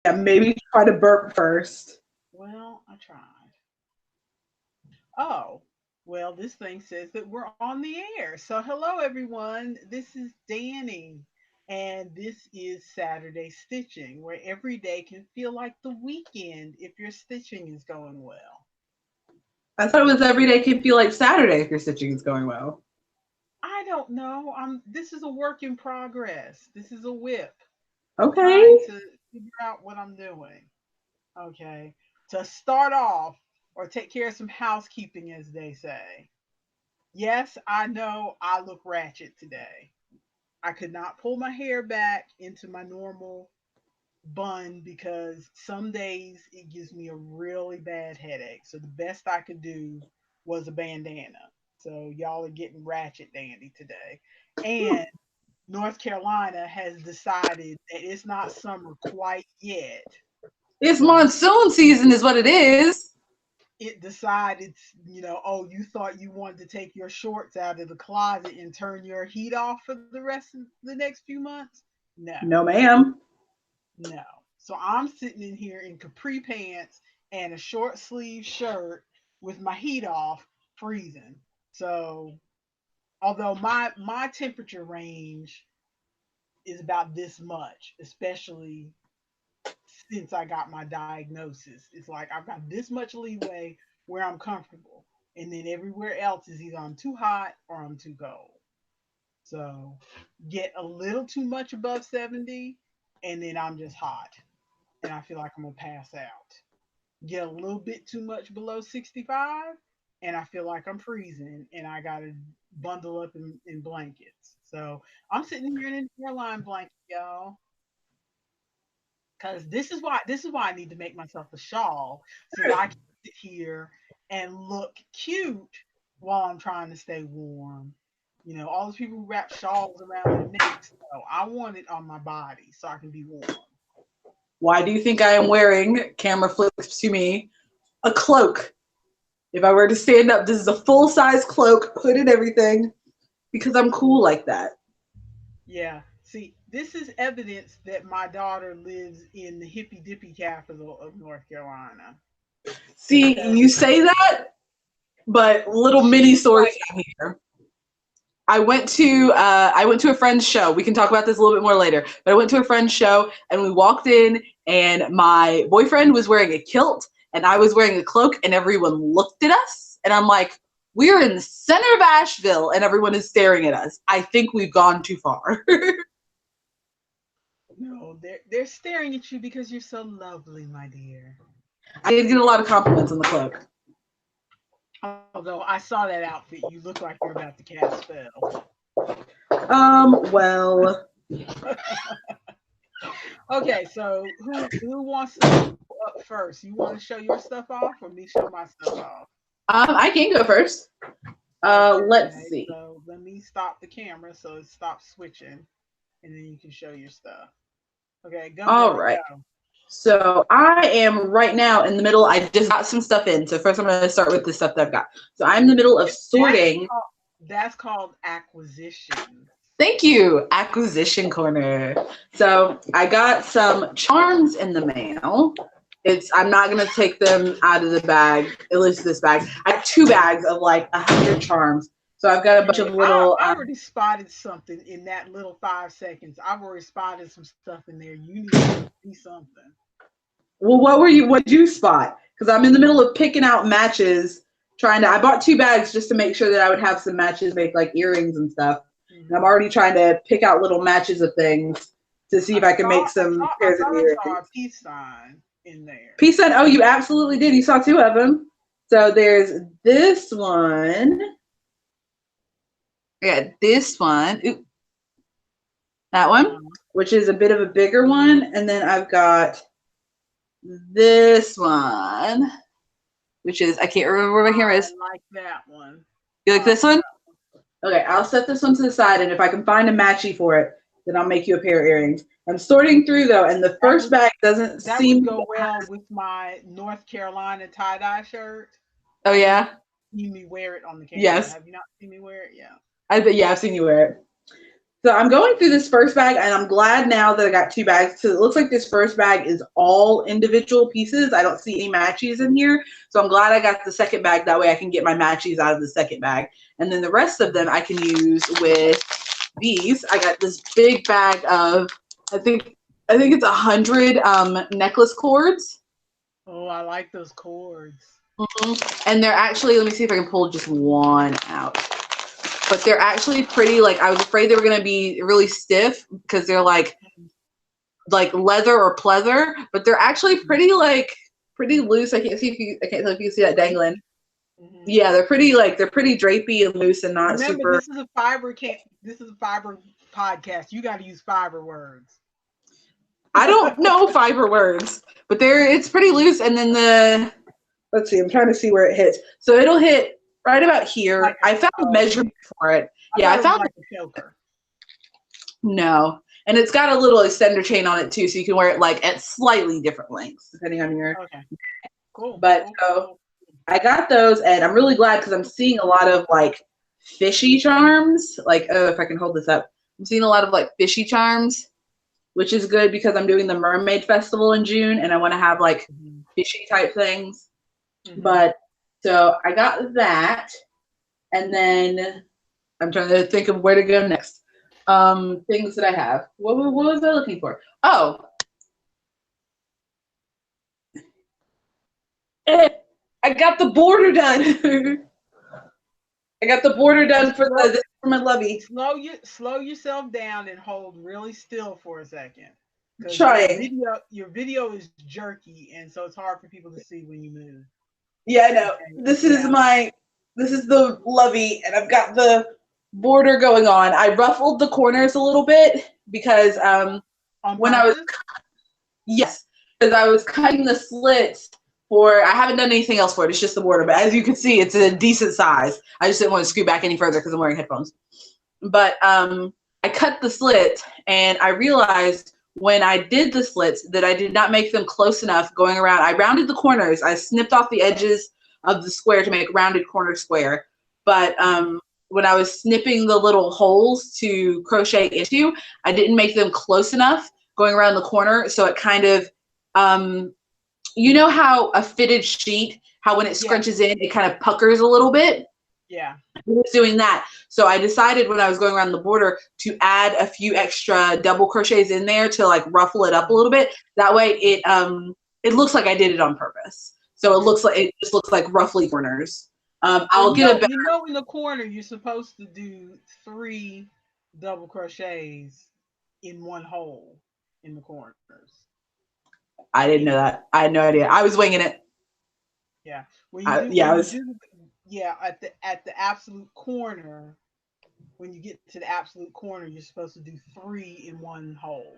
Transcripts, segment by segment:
Yeah, maybe try to burp first. Well, I tried. Oh, well, this thing says that we're on the air. So, hello, everyone. This is Danny, and this is Saturday Stitching, where every day can feel like the weekend if your stitching is going well. I thought it was every day can feel like Saturday if your stitching is going well. I don't know. This is a work in progress. This is a whip. I'm trying Okay. to figure out what I'm doing. Okay. To start off, or take care of some housekeeping, as they say. Yes, I know I look ratchet today. I could not pull my hair back into my normal bun because some days it gives me a really bad headache. So the best I could do was a bandana. So y'all are getting ratchet dandy today. And North Carolina has decided that it's not summer quite yet. It's So monsoon season is what it is. it decided, oh, you thought you wanted to take your shorts out of the closet and turn your heat off for the rest of the next few months? No, No, ma'am. no. So I'm sitting in here in capri pants and a short sleeve shirt with my heat off, freezing. So although my temperature range is about this much, especially since I got my diagnosis. It's like I've got this much leeway where I'm comfortable. And then everywhere else is either I'm too hot or I'm too cold. So get a little too much above 70 and then I'm just hot and I feel like I'm gonna pass out. Get a little bit too much below 65 and I feel like I'm freezing and I gotta bundle up in blankets. So I'm sitting here in an airline blanket, y'all, because this is why I need to make myself a shawl so that I can sit here and look cute while I'm trying to stay warm. All those people who wrap shawls around their necks. So I want it on my body so I can be warm. Why do you think I am wearing, camera flips to me, a cloak? If I were to stand up, this is a full size cloak, hood and everything, because I'm cool like that. Yeah. See, this is evidence that my daughter lives in the hippy dippy capital of North Carolina See, because you say that, but little she mini looks story like time here. I went to a friend's show. We can talk about this a little bit more later. But I went to a friend's show and we walked in and my boyfriend was wearing a kilt and I was wearing a cloak and everyone looked at us and I'm like, we're in the center of Asheville and everyone is staring at us. I think we've gone too far. no, they're staring at you because you're so lovely, my dear. I did get a lot of compliments on the cloak. Although I saw that outfit, you look like you're about to cast spells. Well, Okay, so who wants to go up first? You want to show your stuff off, or me show my stuff off? I can go first. Let's Okay, see. so let me stop the camera so it stops switching, and then you can show your stuff. Okay, go All girl, right. go. So I am right now in the middle. I just got some stuff in. So first I'm going to start with the stuff that I've got. So I'm in the middle of That's sorting. called that's called acquisitions. Thank you, acquisition corner. So I got some charms in the mail. I'm not gonna take them out of the bag, at least this bag. I have two bags of like 100 charms. So I've got a bunch Okay, of I, little. I already spotted something in that little 5 seconds. I've already spotted some stuff in there. You need to see something. Well, what did you spot? Because I'm in the middle of picking out matches. I bought two bags just to make sure that I would have some matches, make like earrings and stuff. And I'm Hmm. already trying to pick out little matches of things to see if I can make some I pairs of thought I saw a earrings. peace sign in there. Peace sign. Oh, you absolutely did. You saw two of them. So there's this one. I got this one. Oop, that one, Uh-huh. which is a bit of a bigger one. And then I've got this one, which is, I can't remember where my camera I is. like that one. You I like like this one? that. Okay, I'll set this one to the side. And if I can find a matchy for it, then I'll make you a pair of earrings. I'm sorting through though, and the That first would bag doesn't that would seem. go well with my North Carolina tie dye shirt. Oh, Have you not yeah? seen me wear it on the camera? Yes. Have you not seen me wear it? Yeah. Yeah, I've seen you wear it. So I'm going through this first bag, and I'm glad now that I got 2 bags, because it looks like this first bag is all individual pieces. I don't see any matchies in here. So I'm glad I got the second bag. That way I can get my matchies out of the second bag. And then the rest of them I can use with these. I got this big bag of, I think it's 100 necklace cords. Oh, I like those cords. And they're actually, let me see if I can pull just one out. But they're actually pretty, like, I was afraid they were going to be really stiff because they're like leather or pleather, but they're actually pretty loose. I can't tell if you can see that dangling. Mm-hmm. Yeah, they're pretty drapey and loose and not Remember, super. This is a fiber podcast. You got to use fiber words. I don't know fiber words, but it's pretty loose. And then let's see, I'm trying to see where it hits. So it'll hit right about here. I found a measurement for it. I found like a choker. No. And it's got a little extender chain on it too, so you can wear it like at slightly different lengths, depending on your. Okay. Cool. But so I got those, and I'm really glad because I'm seeing a lot of like fishy charms. Like, if I can hold this up, I'm seeing a lot of like fishy charms, which is good because I'm doing the Mermaid Festival in June, and I want to have like fishy type things. Mm-hmm. But so I got that, and then I'm trying to think of where to go next. Things that I have. What was I looking for? Oh. I got the border done. I got the border done for my lovey. Slow yourself down and hold really still for a second. Trying. Your video is jerky, and so it's hard for people to see when you move. Yeah, I know. This is the lovey, and I've got the border going on. I ruffled the corners a little bit because when I was cutting the slits I haven't done anything else for it. It's just the border, but as you can see, it's a decent size. I just didn't want to scoot back any further because I'm wearing headphones. But I cut the slits, and I realized when I did the slits that I did not make them close enough going around. I rounded the corners. I snipped off the edges of the square to make a rounded corner square. But when I was snipping the little holes to crochet into, I didn't make them close enough going around the corner. So it kind of, you know how a fitted sheet, how when it scrunches in, it kind of puckers a little bit? Yeah. I was doing that. So I decided when I was going around the border to add a few extra double crochets in there to like ruffle it up a little bit. That way it looks like I did it on purpose. So it just looks like roughly corners. I'll get a better. You know, in the corner, you're supposed to do 3 double crochets in one hole in the corners. I didn't know that. I had no idea. I was winging it. Yeah. At the absolute corner, when you get to the absolute corner, you're supposed to do 3 in one hole.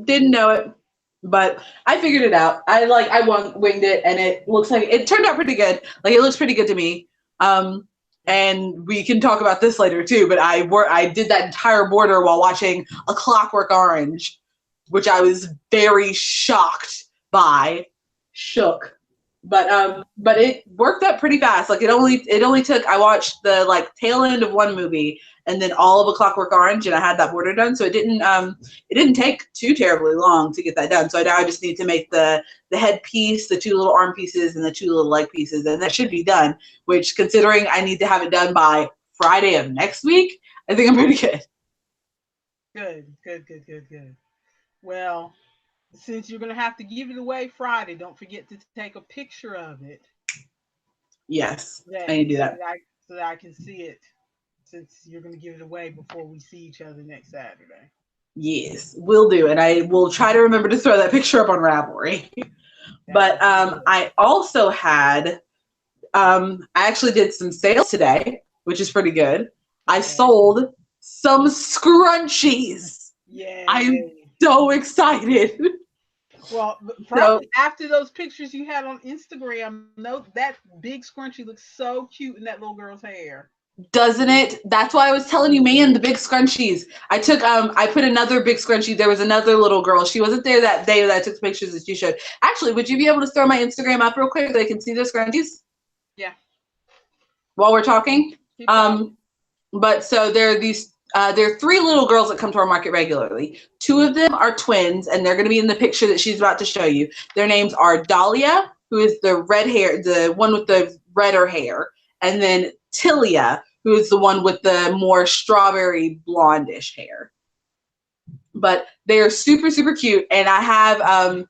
Didn't know it. But I figured it out. I winged it, and it looks like it turned out pretty good. Like, it looks pretty good to me. And we can talk about this later too. But I did that entire border while watching A Clockwork Orange, which I was very shook. But it worked up pretty fast. Like, it only took. I watched the like tail end of one movie and then all of A Clockwork Orange, and I had that border done. So it didn't take too terribly long to get that done. So now I just need to make the head piece, the 2 little arm pieces, and the 2 little leg pieces, and that should be done. Which, considering I need to have it done by Friday of next week, I think I'm pretty good. Good. Well, since you're going to have to give it away Friday, don't forget to take a picture of it. Yes, I need to do that. So that I can see it, since you're going to give it away before we see each other next Saturday. Yes, will do. And I will try to remember to throw that picture up on Ravelry. But I also had, I actually did some sales today, which is pretty good. I sold some scrunchies. Yeah. I'm so excited. Well, probably after those pictures you had on Instagram, that big scrunchie looks so cute in that little girl's hair. Doesn't it? That's why I was telling you, man, the big scrunchies. I put another big scrunchie. There was another little girl. She wasn't there that day that I took the pictures that you showed. Actually, would you be able to throw my Instagram up real quick so they can see the scrunchies? Yeah. While we're talking? But so there are these there are 3 little girls that come to our market regularly. 2 of them are twins, and they're going to be in the picture that she's about to show you. Their names are Dahlia, who is the red hair, the one with the redder hair, and then Tilia, who is the one with the more strawberry blondish hair. But they are super, super cute. And I have,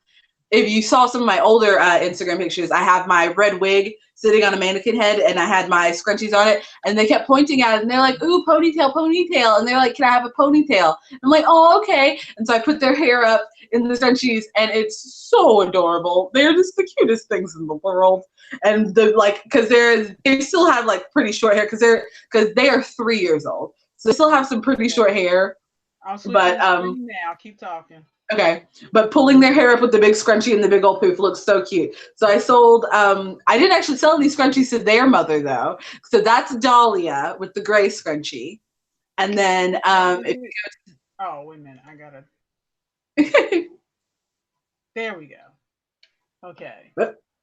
if you saw some of my older Instagram pictures, I have my red wig sitting on a mannequin head, and I had my scrunchies on it, and they kept pointing at it, and they're like, ooh, ponytail, ponytail. And they're like, can I have a ponytail? I'm like, oh, okay. And so I put their hair up in the scrunchies, and it's so adorable. They're just the cutest things in the world. And because they still have like pretty short hair because they are 3 years old, so they still have some pretty short hair. But now keep talking. Okay, but pulling their hair up with the big scrunchie and the big old poof looks so cute. So I sold, I didn't actually sell these scrunchies to their mother though. So that's Dahlia with the gray scrunchie. And then, oh, wait a minute, I gotta. There we go. Okay.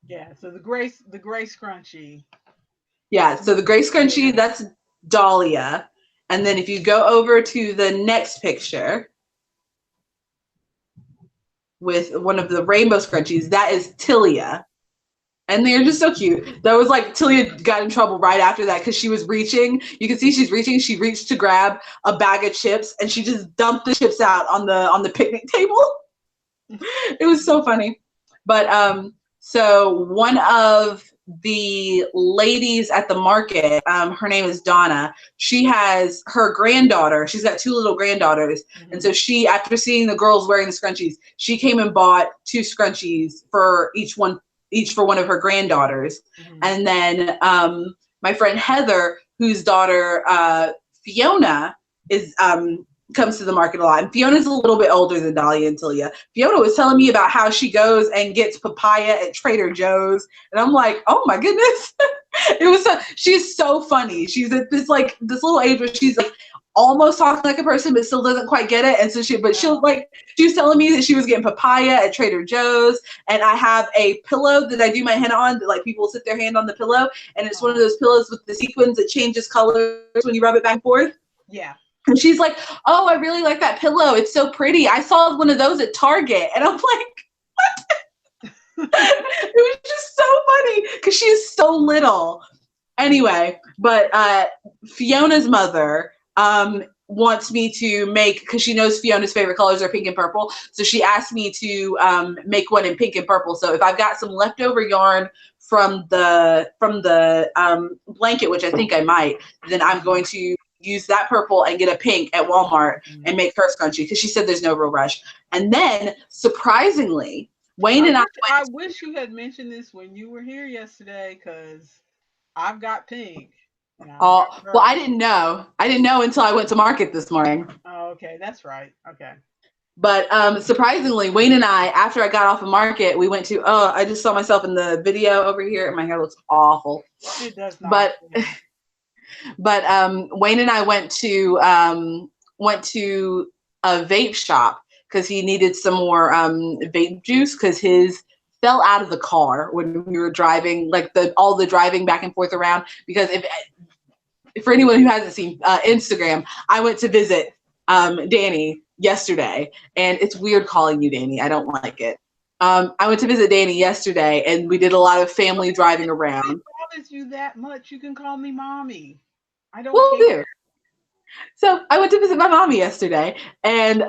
Yeah, so the gray scrunchie. Yeah, so the gray scrunchie, that's Dahlia. And then if you go over to the next picture, with one of the rainbow scrunchies, that is Tilia. And they're just so cute. That was like, Tilia got in trouble right after that because she was reaching. You can see she's reaching. She reached to grab a bag of chips, and she just dumped the chips out on the picnic table. It was so funny. But so one of the ladies at the market, her name is Donna. She has her granddaughter. She's got 2 little granddaughters. Mm-hmm. And so she, after seeing the girls wearing the scrunchies, she came and bought 2 scrunchies for each for one of her granddaughters. Mm-hmm. And then my friend Heather, whose daughter Fiona is comes to the market a lot. And Fiona's a little bit older than Dahlia and Tilia. Fiona was telling me about how she goes and gets papaya at Trader Joe's. And I'm like, oh my goodness. She's so funny. She's at this little age where she's like almost talking like a person, but still doesn't quite get it. And so she was telling me that she was getting papaya at Trader Joe's. And I have a pillow that I do my henna on that like people sit their hand on the pillow. And it's one of those pillows with the sequins that changes colors when you rub it back and forth. Yeah. And she's like, oh, I really like that pillow. It's so pretty. I saw one of those at Target. And I'm like, what? It was just so funny because she's so little. Anyway, but Fiona's mother wants me to make, because she knows Fiona's favorite colors are pink and purple. So she asked me to make one in pink and purple. So if I've got some leftover yarn from the blanket, which I think I might, then I'm going to use that purple and get a pink at Walmart and make her scrunchie because she said there's no real rush. And then surprisingly, Wayne and I wish you had mentioned this when you were here yesterday because I've got pink. Well, I didn't know. I didn't know until I went to market this morning. Oh, okay, that's right. Okay. But surprisingly, Wayne and I, after I got off the market, we went to. I just saw myself in the video over here, and my hair looks awful. It does not. But Wayne and I went to a vape shop because he needed some more vape juice because his fell out of the car when we were driving, like all the driving back and forth around. Because if for anyone who hasn't seen Instagram, I went to visit Danny yesterday, and it's weird calling you Danny. I don't like it. I went to visit Danny yesterday, and we did a lot of family driving around. If it bothers you that much, you can call me mommy. I don't care. So I went to visit my mommy yesterday, and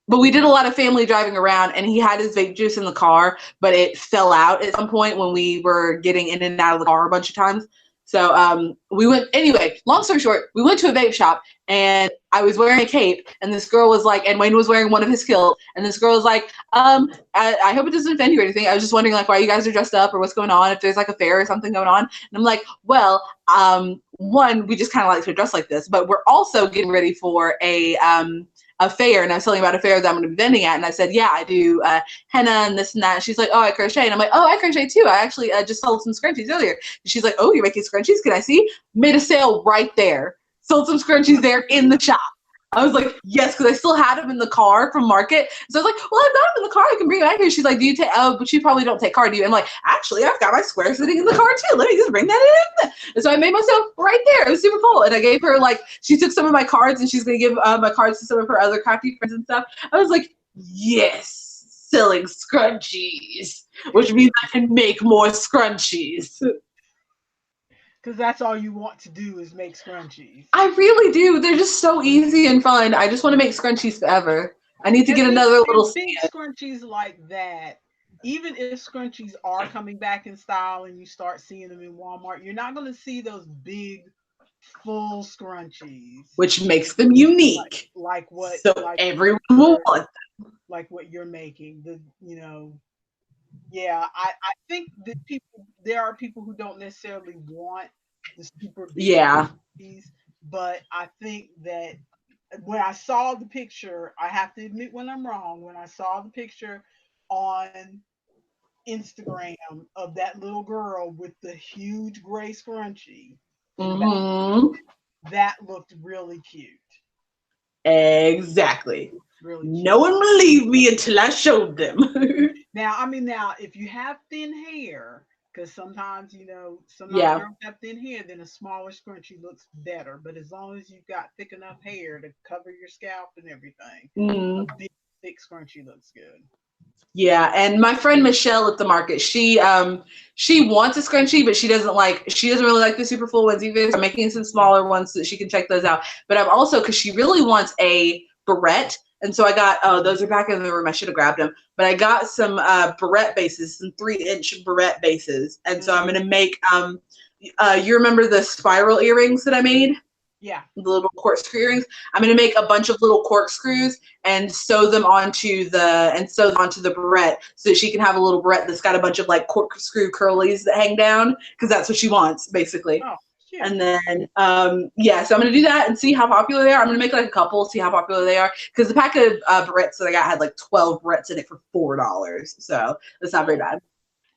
but we did a lot of family driving around, and he had his vape juice in the car, but it fell out at some point when we were getting in and out of the car a bunch of times. So we went, anyway, long story short, we went to a vape shop, and I was wearing a cape, and this girl was like, and Wayne was wearing one of his kilts, and this girl was like, I hope it doesn't offend you or anything. I was just wondering like why you guys are dressed up or what's going on, if there's like a fair or something going on. And I'm like, well, one, we just kind of like to dress like this, but we're also getting ready for a fair, and I was telling about a fair that I'm going to be vending at, and I said, yeah, I do henna and this and that. And she's like, oh, I crochet. And I'm like, oh, I crochet too. I actually just sold some scrunchies earlier. And she's like, oh, you're making scrunchies? Can I see? Made a sale right there. Sold some scrunchies there in the shop. I was like, yes, because I still had them in the car from market. So I was like, well, I've got them in the car. I can bring it back here. She's like, do you take, oh, but you probably don't take card, do you? I'm like, actually, I've got my square sitting in the car too. Let me just bring that in. And so I made myself right there. It was super cool. And I gave her, like, she took some of my cards and she's going to give my cards to some of her other crafty friends and stuff. I was like, yes, selling scrunchies, which means I can make more scrunchies. Because that's all you want to do is make scrunchies. I really do. They're just so easy and fun. I just want to make scrunchies forever. I need to get another little big scrunchies like that. Even if scrunchies are coming back in style and you start seeing them in Walmart, you're not going to see those big, full scrunchies, which makes them unique. Like what? So like everyone will want them. Like what you're making. Yeah, I think that there are people who don't necessarily want the super big scrunchies, but I think that when I saw the picture, I have to admit when I'm wrong, when I saw the picture on Instagram of that little girl with the huge gray scrunchie, that looked really cute. Exactly. Really no one believed me until I showed them. Now, if you have thin hair, because sometimes girls have thin hair, then a smaller scrunchie looks better. But as long as you've got thick enough hair to cover your scalp and everything, a big, thick scrunchie looks good. Yeah, and my friend Michelle at the market, she wants a scrunchie, but she doesn't really like the super full ones either. So I'm making some smaller ones so that she can check those out. But I'm also, because she really wants a barrette, and so I got, those are back in the room. I should have grabbed them. But I got some barrette bases, some 3-inch barrette bases. And so I'm going to make, you remember the spiral earrings that I made? Yeah. The little corkscrew earrings. I'm going to make a bunch of little corkscrews and sew them onto the barrette so that she can have a little barrette that's got a bunch of like corkscrew curlies that hang down, because that's what she wants, basically. Oh. And then, so I'm going to do that and see how popular they are. I'm going to make like a couple, see how popular they are. Because the pack of barrettes that I got had like 12 barrettes in it for $4. So that's not very bad.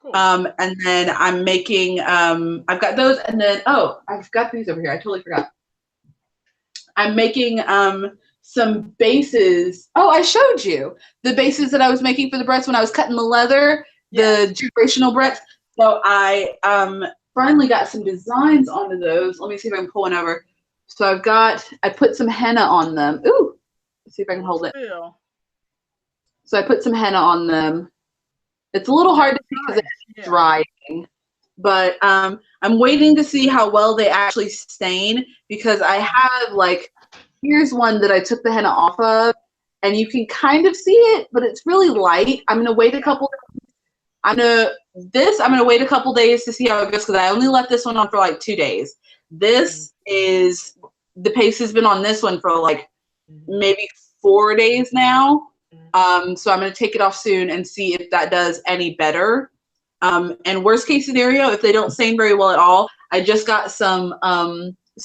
Cool. And then I'm making, I've got those. And then, I've got these over here. I totally forgot. I'm making some bases. Oh, I showed you the bases that I was making for the barrettes when I was cutting the leather, the generational barrettes. So I finally got some designs onto those. Let me see if I can pull one over. So I put some henna on them. Ooh, let's see if I can hold it. So I put some henna on them. It's a little hard to see because it's drying, but I'm waiting to see how well they actually stain, because I have here's one that I took the henna off of, and you can kind of see it, but it's really light. I'm gonna wait a couple. I'm gonna wait a couple days to see how it goes, because I only left this one on for like 2 days. This is the paste has been on this one for like maybe 4 days now. So I'm gonna take it off soon and see if that does any better. And worst case scenario, if they don't stain very well at all, I just got some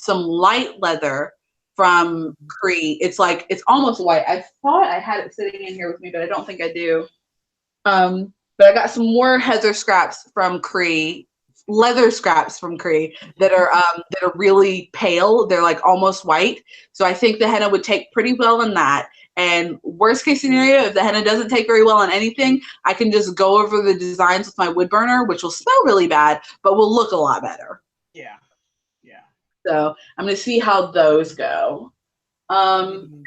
light leather from Cree. It's almost white. I thought I had it sitting in here with me, but I don't think I do. But I got some more leather scraps from Cree that are really pale. They're like almost white. So I think the henna would take pretty well on that. And worst case scenario, if the henna doesn't take very well on anything, I can just go over the designs with my wood burner, which will smell really bad, but will look a lot better. Yeah. Yeah. So I'm going to see how those go. And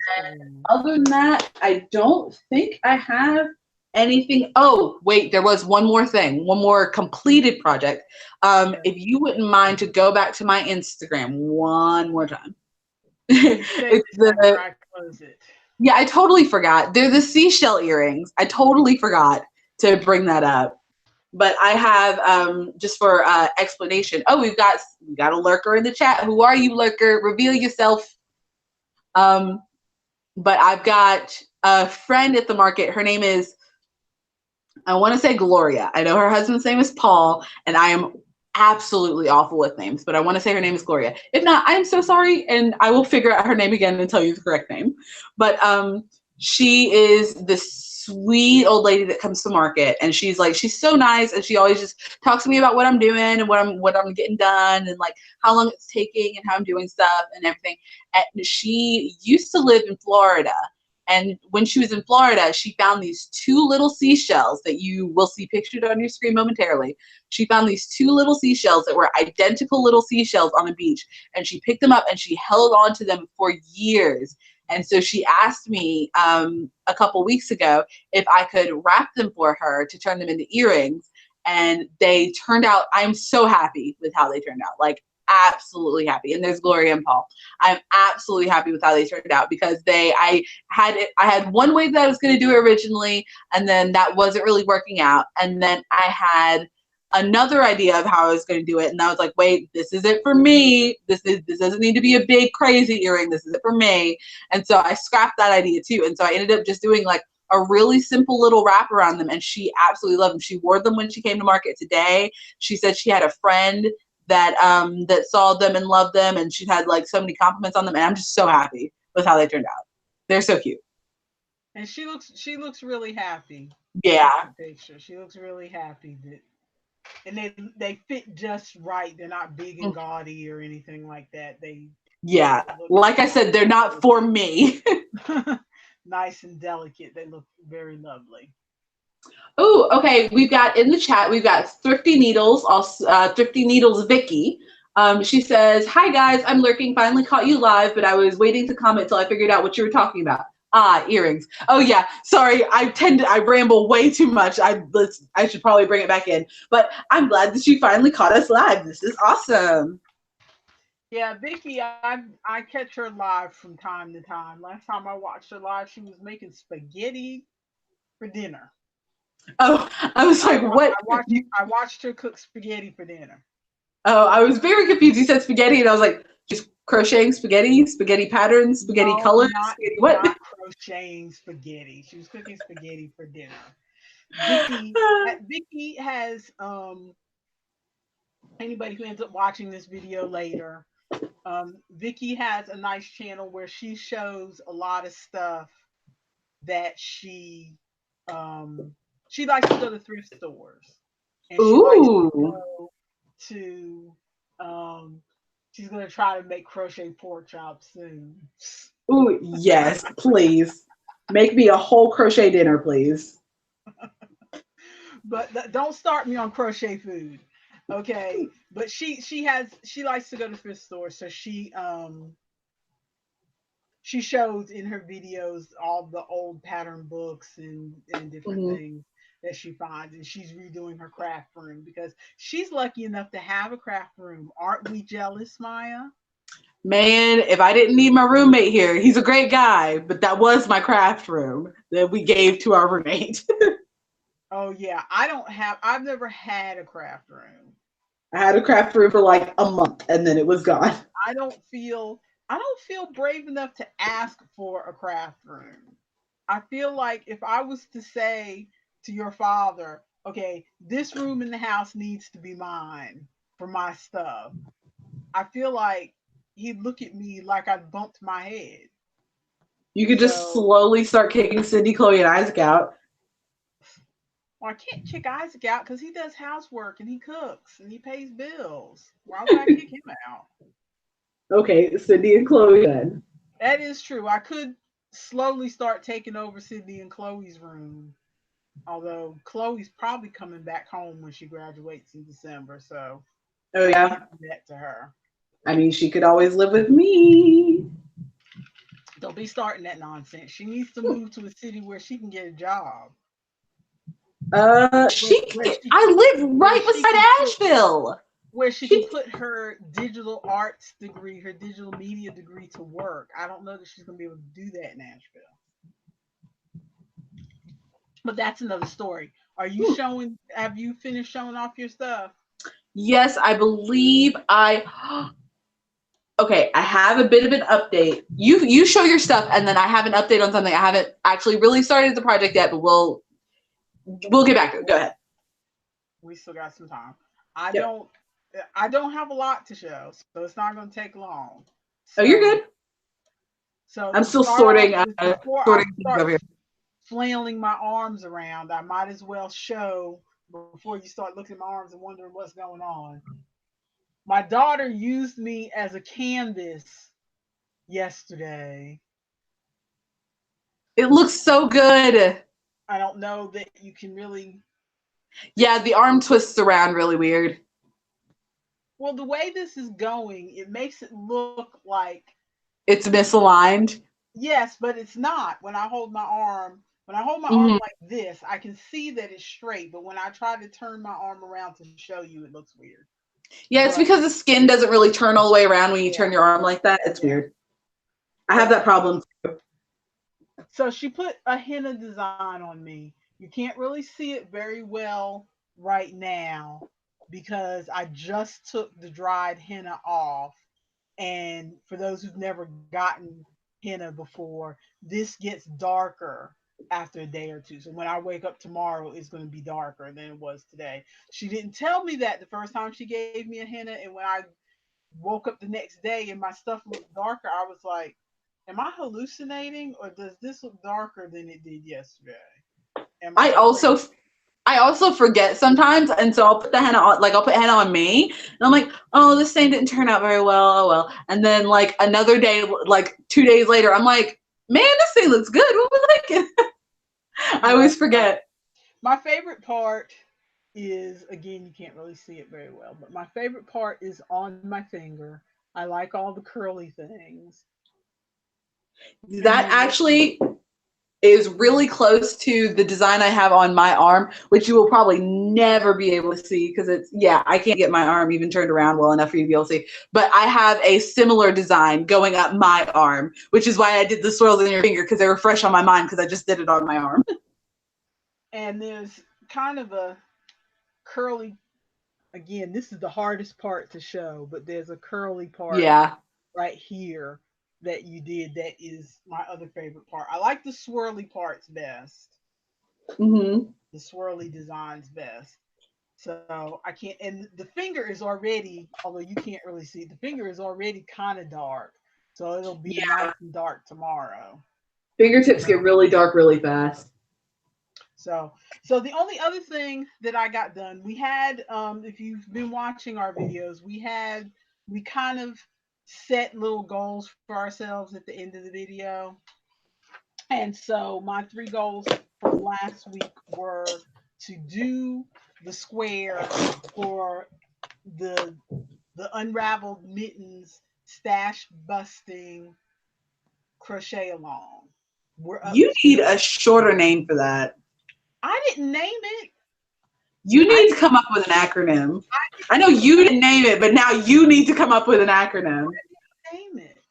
other than that, I don't think I have anything. Oh, wait, there was one more thing, one more completed project. If you wouldn't mind to go back to my Instagram one more time. I close it. Yeah, I totally forgot. They're the seashell earrings. I totally forgot to bring that up. But I have, just for explanation. Oh, we got a lurker in the chat. Who are you, lurker? Reveal yourself. But I've got a friend at the market. Her name is, I want to say Gloria. I know her husband's name is Paul, and I am absolutely awful with names, but I want to say her name is Gloria. If not, I'm so sorry, and I will figure out her name again and tell you the correct name. But she is the sweet old lady that comes to market, and she's so nice, and she always just talks to me about what I'm doing and what I'm getting done, and like how long it's taking and how I'm doing stuff and everything. And she used to live in Florida. And when she was in Florida, she found these two little seashells that you will see pictured on your screen momentarily. She found these two little seashells that were identical little seashells on the beach. And she picked them up and she held on to them for years. And so she asked me a couple weeks ago if I could wrap them for her to turn them into earrings. And they turned out, I'm so happy with how they turned out. Like, absolutely happy. And there's Gloria and Paul. I'm absolutely happy with how they turned out because I had one way that I was going to do it originally, and then that wasn't really working out. And then I had another idea of how I was going to do it, and I was like, wait, this isn't for me. This doesn't need to be a big crazy earring. This isn't for me. And so I scrapped that idea too. And so I ended up just doing like a really simple little wrap around them, and she absolutely loved them. She wore them when she came to market today. She said she had a friend that saw them and loved them, and she had like so many compliments on them, and I'm just so happy with how they turned out. They're so cute. And she looks really happy. Yeah. Picture. She looks really happy and they fit just right. They're not big and gaudy or anything like that. Yeah. Like I said, they're not for me. Nice and delicate. They look very lovely. Oh, okay. We've got in the chat, we've got Thrifty Needles, Thrifty Needles Vicky. She says, hi guys, I'm lurking, finally caught you live, but I was waiting to comment till I figured out what you were talking about. Earrings. Oh yeah, sorry, I ramble way too much. I should probably bring it back in. But I'm glad that you finally caught us live. This is awesome. Yeah, Vicky, I catch her live from time to time. Last time I watched her live, she was making spaghetti for dinner. Oh, I was like, what? I watched her cook spaghetti for dinner. Oh, I was very confused. You said spaghetti, and I was like, just crocheting spaghetti patterns, spaghetti colors, spaghetti what? Not crocheting spaghetti. She was cooking spaghetti for dinner. Vicky has anybody who ends up watching this video later, Vicky has a nice channel where she shows a lot of stuff that she likes to go to thrift stores, and she likes to go to she's gonna try to make crochet pork chops soon. Ooh, yes, please make me a whole crochet dinner, please. But don't start me on crochet food, okay? But she likes to go to thrift stores, so she shows in her videos all the old pattern books and different things that she finds, and she's redoing her craft room because she's lucky enough to have a craft room. Aren't we jealous, Maya? Man, if I didn't need my roommate here, he's a great guy, but that was my craft room that we gave to our roommate. Oh yeah, I've never had a craft room. I had a craft room for like a month and then it was gone. I don't feel brave enough to ask for a craft room. I feel like if I was to say to your father, okay, this room in the house needs to be mine for my stuff, I feel like he'd look at me like I bumped my head. You could just slowly start kicking Cindy, Chloe, and Isaac out. Well, I can't kick Isaac out because he does housework and he cooks and he pays bills. Why would I kick him out? Okay, Cindy and Chloe then. That is true. I could slowly start taking over Cindy and Chloe's room. Although Chloe's probably coming back home when she graduates in December, so oh yeah, that to her. I mean, she could always live with me. Don't be starting that nonsense. She needs to move to a city where she can get a job. I live right beside Asheville. Where she can put her digital arts degree, her digital media degree to work. I don't know that she's going to be able to do that in Asheville. But that's another story. Have you finished showing off your stuff? Yes, I believe okay, I have a bit of an update. You show your stuff, and then I have an update on something. I haven't actually really started the project yet, but we'll get back to it. Go ahead. We still got some time. I don't have a lot to show, so it's not going to take long. So, oh, you're good. So I'm still sorting. flailing my arms around, I might as well show before you start looking at my arms and wondering what's going on. My daughter used me as a canvas yesterday. It looks so good. I don't know that you can really. Yeah, the arm twists around really weird. Well, the way this is going, it makes it look like It's misaligned. yes, but it's not. When I hold my arm Hmm. like this, I can see that it's straight. But when I try to turn my arm around to show you, it looks weird. Yeah, it's But because the skin doesn't really turn all the way around when you yeah, turn your arm like that. It's yeah. weird. I have But that problem too. so she put a henna design on me. You can't really see it very well right now because I just took the dried henna off. And for those who've never gotten henna before, this gets darker after a day or two. So when I wake up tomorrow, it's going to be darker than it was today. She didn't tell me that the first time she gave me a henna. And when I woke up the next day and my stuff looked darker, I was like, am I hallucinating or does this look darker than it did yesterday? Am I I also crazy? I also forget sometimes, and so I'll put the henna on, like I'll put henna on me, and I'm like, oh, this thing didn't turn out very well. Oh well. And then like another day, like 2 days later, I'm like, man, this thing looks good. What was I thinking? I Yeah. always forget. My favorite part is, again, you can't really see it very well, but my favorite part is on my finger. I like all the curly things. And That then actually is really close to the design I have on my arm, which you will probably never be able to see because it's, yeah, I can't get my arm even turned around well enough for you to be able to see. But I have a similar design going up my arm, which is why I did the swirls in your finger because they were fresh on my mind because I just did it on my arm. and there's kind of a curly, again, this is the hardest part to show, but there's a curly part Yeah. right here that you did that is my other favorite part. I like the swirly parts best. Mm-hmm. The swirly designs best. So I can't, and the finger is already, although you can't really see, the finger is already kind of dark. So it'll be nice Yeah. and dark tomorrow. Fingertips get really dark really fast. So, so the only other thing that I got done, we had, if you've been watching our videos, we kind of set little goals for ourselves at the end of the video. And so my three goals from last week were to do the square for the the unraveled mittens stash busting crochet along. We're up You need to. a shorter name for that. I didn't name it. You I need to come up with an acronym. I know didn't you didn't name it, but now you need to come up with an acronym. name it.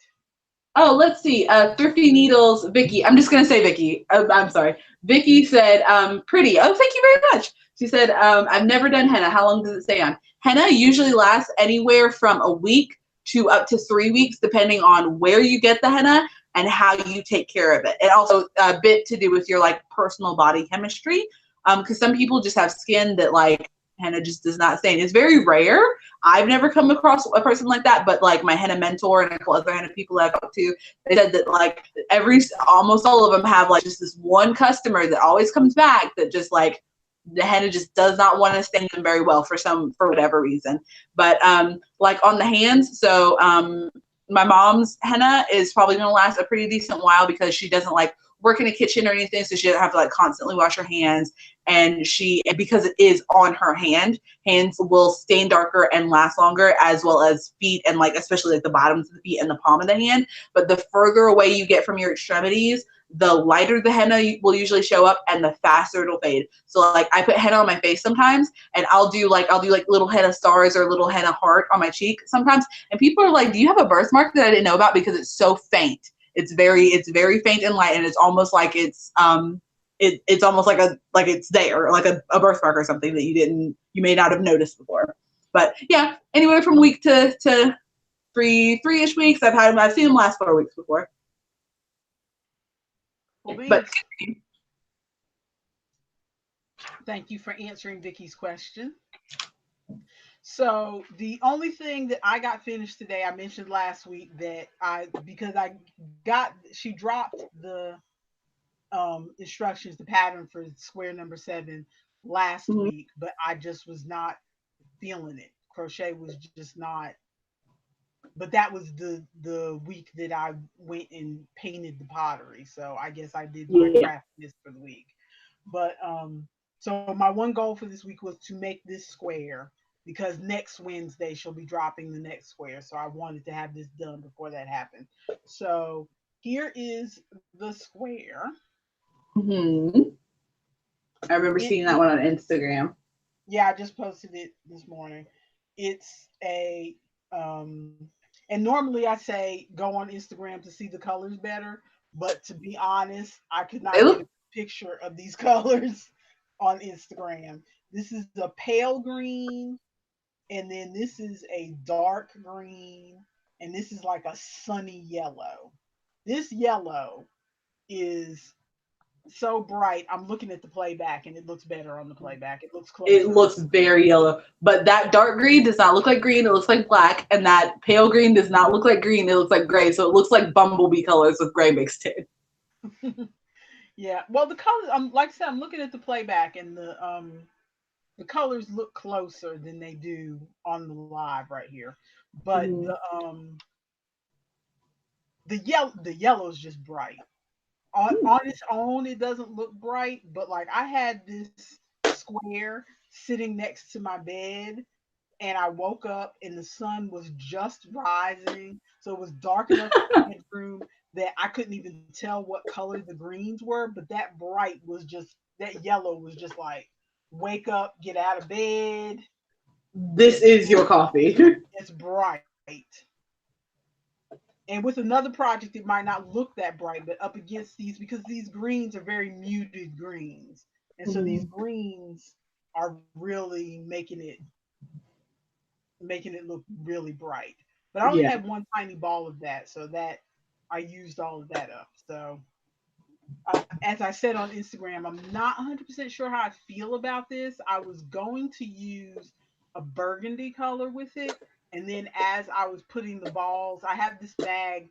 Oh, let's see. Thrifty Needles, Vicky. I'm just gonna say Vicky. I'm sorry. Vicky said, pretty. Oh, thank you very much. She said, I've never done henna. How long does it stay on? Henna usually lasts anywhere from a week to up to 3 weeks, depending on where you get the henna and how you take care of it. And also a bit to do with your like personal body chemistry. Because some people just have skin that like henna just does not stain. It's very rare. I've never come across a person like that, but like my henna mentor and a couple other henna people I've talked to, they said that like almost all of them have like just this one customer that always comes back that just like the henna just does not want to stain them very well for whatever reason. But like on the hands, so my mom's henna is probably going to last a pretty decent while because she doesn't like work in a kitchen or anything, so she doesn't have to like constantly wash her hands. And because it is on her hands will stain darker and last longer, as well as feet and like especially like the bottoms of the feet and the palm of the hand. But the further away you get from your extremities, the lighter the henna will usually show up and the faster it'll fade. So like I put henna on my face sometimes and I'll do like little henna stars or little henna heart on my cheek sometimes. And people are like, do you have a birthmark that I didn't know about? Because it's so faint. It's very faint and light, and it's almost like it's almost like it's there, like a birthmark or something that you may not have noticed before. But yeah, anywhere from week to three-ish weeks. I've seen them last 4 weeks before. Well, But beans. Thank you for answering Vicky's question. So the only thing that I got finished today, I mentioned last week that because I got she dropped the instructions, the pattern for square number 7 last Mhm. week, but I just was not feeling it. Crochet was just not. But that was the week that I went and painted the pottery. So I guess I did my Yeah. craftiness for the week. But so my one goal for this week was to make this square because next Wednesday she'll be dropping the next square. So I wanted to have this done before that happened. So here is the square. Hmm. I remember It seeing that is, one on Instagram. yeah, I just posted it this morning. It's a and normally I say go on Instagram to see the colors better, but to be honest, I could They not get a look. picture of these colors on Instagram. This is a pale green, and then this is a dark green, and this is like a sunny yellow. This yellow is so bright. I'm looking at the playback and it looks better on the playback. It looks It closer. looks very yellow, but that dark green does not look like green. It looks like black, and that pale green does not look like green. It looks like gray. So it looks like bumblebee colors with gray mixed in. Yeah. Well, the colors. I'm like I said, I'm looking at the playback, and the colors look closer than they do on the live right here. But Mhm. the yellow is just bright. On its own, it doesn't look bright, but like I had this square sitting next to my bed, and I woke up and the sun was just rising. So it was dark enough in the bedroom that I couldn't even tell what color the greens were, but that bright was just, that yellow was just like, wake up, get out of bed. This is your coffee. It's bright. And with another project, it might not look that bright, but up against these, because these greens are very muted greens. And so these Mhm. greens are really making it look really bright. But I only Yeah. had one tiny ball of that, so that I used all of that up. So as I said on Instagram, I'm not 100% sure how I feel about this. I was going to use a burgundy color with it, and then as I was putting the balls, I have this bag.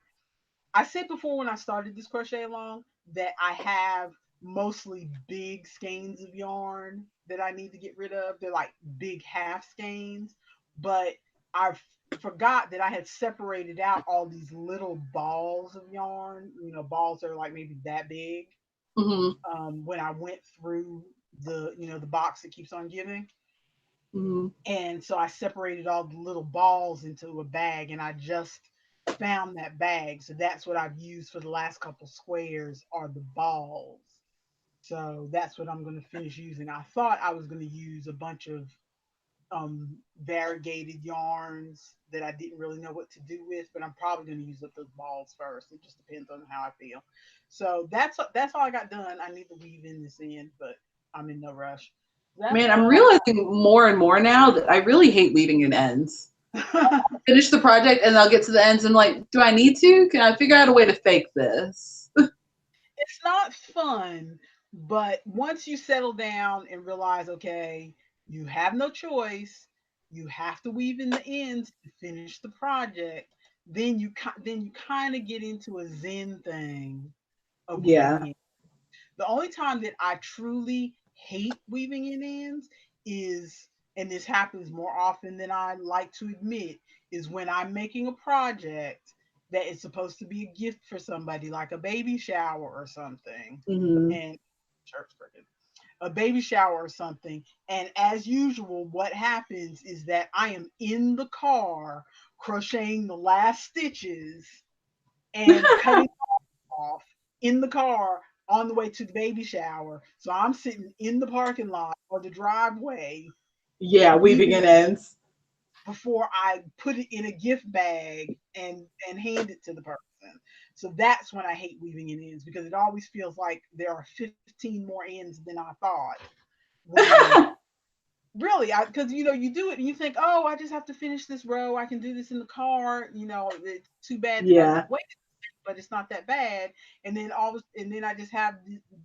I said before when I started this crochet along that I have mostly big skeins of yarn that I need to get rid of. They're like big half skeins, but I forgot that I had separated out all these little balls of yarn. You know, balls that are like maybe that big. Hmm. When I went through the box that keeps on giving, Hmm. and so I separated all the little balls into a bag, and I just found that bag. So that's what I've used for the last couple squares are the balls. So that's what I'm going to finish using. I thought I was going to use a bunch of variegated yarns that I didn't really know what to do with, but I'm probably going to use up those balls first. It just depends on how I feel. So that's all I got done. I need to weave in this in, but I'm in no rush. That's Man, I'm all I realizing more and more now that I really hate leaving in ends. got. Finish the project and I'll get to the ends and I'm like, do I need to? Can I figure out a way to fake this? It's not fun, but once you settle down and realize, okay, you have no choice, you have to weave in the ends to finish the project, then you kind of get into a zen thing of weaving Yeah. in. The only time that I truly hate weaving in ends is, and this happens more often than I like to admit, is when I'm making a project that is supposed to be a gift for somebody, like a baby shower or something, Hmm. and church cricket, a baby shower or something. And as usual, what happens is that I am in the car crocheting the last stitches and cutting off in the car on the way to the baby shower. So I'm sitting in the parking lot or the driveway Yeah, weaving weaving in ends. before I put it in a gift bag and hand it to the person. So that's when I hate weaving in ends because it always feels like there are 15 more ends than I thought. When really, because you do it and you think, oh, I just have to finish this row. I can do this in the car. It's too bad that I Yeah. waited, but it's not that bad. And then I just have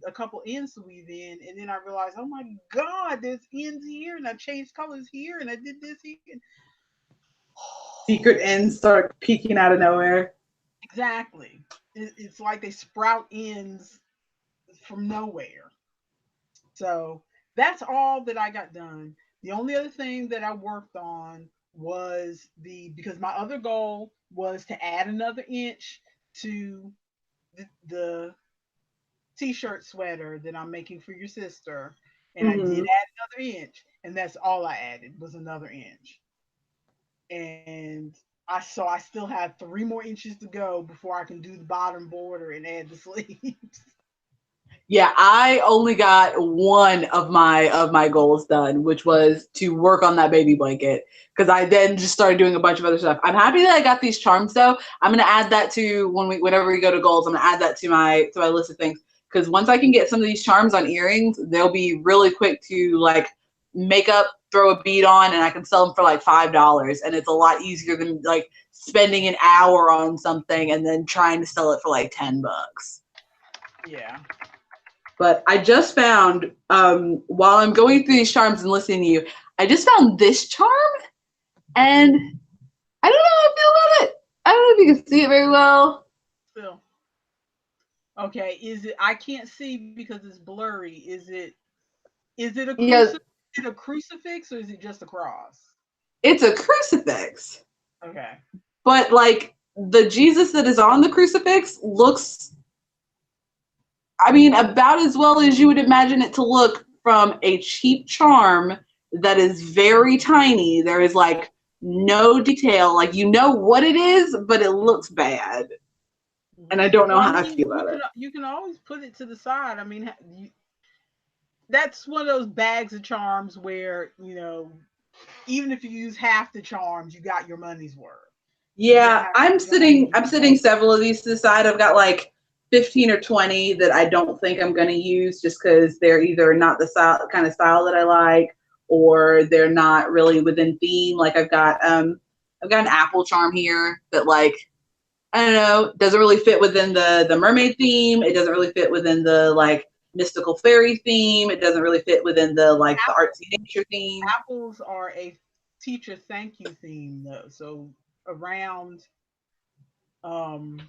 a couple ends to weave in, and then I realize, oh my god, there's ends here, and I changed colors here, and I did this here. Secret ends start peeking out of nowhere. Exactly. It's like they sprout ends from nowhere. So that's all that I got done. The only other thing that I worked on was because my other goal was to add another inch to the t-shirt sweater that I'm making for your sister. And I did Mm-hmm. add another inch, and that's all I added was another inch. And I still have 3 more inches to go before I can do the bottom border and add the sleeves. Yeah, I only got one of my goals done, which was to work on that baby blanket. Because I then just started doing a bunch of other stuff. I'm happy that I got these charms though. I'm gonna add that to whenever we go to goals. I'm gonna add that to my list of things. Because once I can get some of these charms on earrings, they'll be really quick to like make up, throw a bead on, and I can sell them for like $5. And it's a lot easier than like spending an hour on something and then trying to sell it for like $10. Yeah. But I just found, while I'm going through these charms and listening to you, I just found this charm, and I don't know how I feel about it. I don't know if you can see it very well. Still. Okay, I can't see because it's blurry. Is it a Yeah, crucifix or is it just a cross? it's a crucifix, Okay. but like the Jesus that is on the crucifix looks, I mean, about as well as you would imagine it to look from a cheap charm that is very tiny. There is like no detail. Like you know what it is, but it looks bad. And I don't know Well, I how I mean, feel about it. you can always put it to the side. I mean, that's one of those bags of charms where even if you use half the charms, you got your money's worth. You don't Yeah, have I'm you don't have to sitting use I'm it all. sitting several of these to the side. I've got like 15 or 20 that I don't think I'm going to use just because they're either not the kind of style that I like, or they're not really within theme. Like I've got an apple charm here that, like, I don't know, doesn't really fit within the mermaid theme. It doesn't really fit within the like mystical fairy theme. It doesn't really fit within the like the artsy nature theme. Apples are a teacher thank you theme though. So around um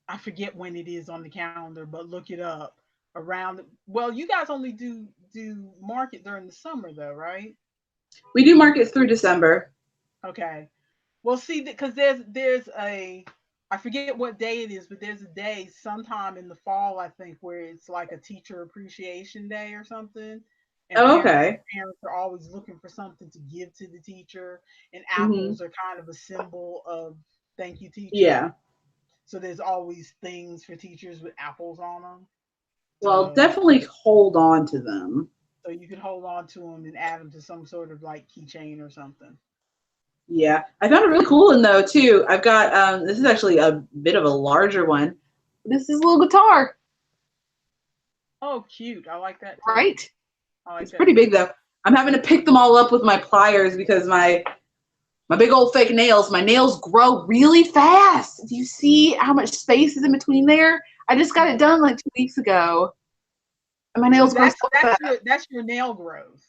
I forget when it is on the calendar, but look it up. Around well, you guys only do market during the summer though, right? We do markets through December. Okay. Well, see, because there's a I forget what day it is, but there's a day sometime in the fall I think where it's like a teacher appreciation day or something, and Oh, okay. parents are always looking for something to give to the teacher, and Hmm. apples are kind of a symbol of thank you teacher. Yeah. So there's always things for teachers with apples on them. Well, So definitely hold on to them. you could hold on to them and add them to some sort of like keychain or something. Yeah. I found a really cool one though too. I've got this is actually a bit of a larger one. This is a little guitar, Oh, cute! I like that too. right? I like It's that pretty too. big though. I'm having to pick them all up with my pliers because my big old fake nails, my nails grow really fast. Do you see how much space is in between there? I just got it Yeah. done like 2 weeks ago. And my So nails grow so fast. that's your nail growth.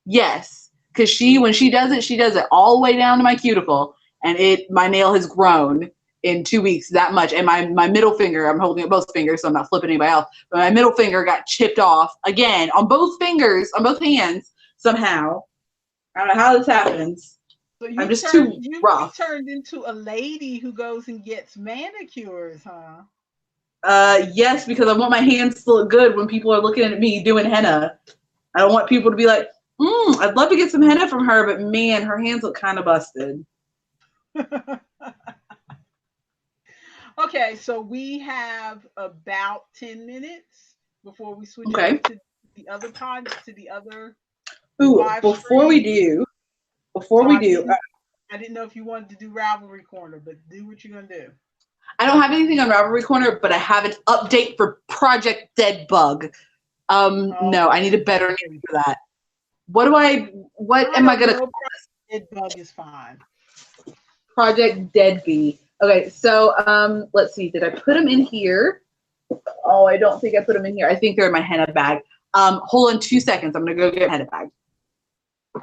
Yes. Because Mm. when she does it all the way down to my cuticle, and my nail has grown in 2 weeks that much. And my middle finger, I'm holding up both fingers, so I'm not flipping anybody else, but my middle finger got chipped off again on both fingers, on both hands, somehow. I don't know how this happens. So I'm just too you rough. turned into a lady who goes and gets manicures, huh? Yes, because I want my hands to look good when people are looking at me doing henna. I don't want people to be like, I'd love to get some henna from her, but man, her hands look kind of busted. Okay, so we have about 10 minutes before we switch over Okay. to the other Ooh, live stream. before So we do, I didn't know if you wanted to do Ravelry Corner, but do what you're gonna do. I don't have anything on Ravelry Corner, but I have an update for Project Dead Bug. No, I need a better name for that. What I am I don't gonna know. call It bug is fine. Project Deadbee? Okay, so let's see. Did I put them in here? Oh, I don't think I put them in here. I think they're in my henna bag. Hold on 2 seconds. I'm gonna go get my henna bag.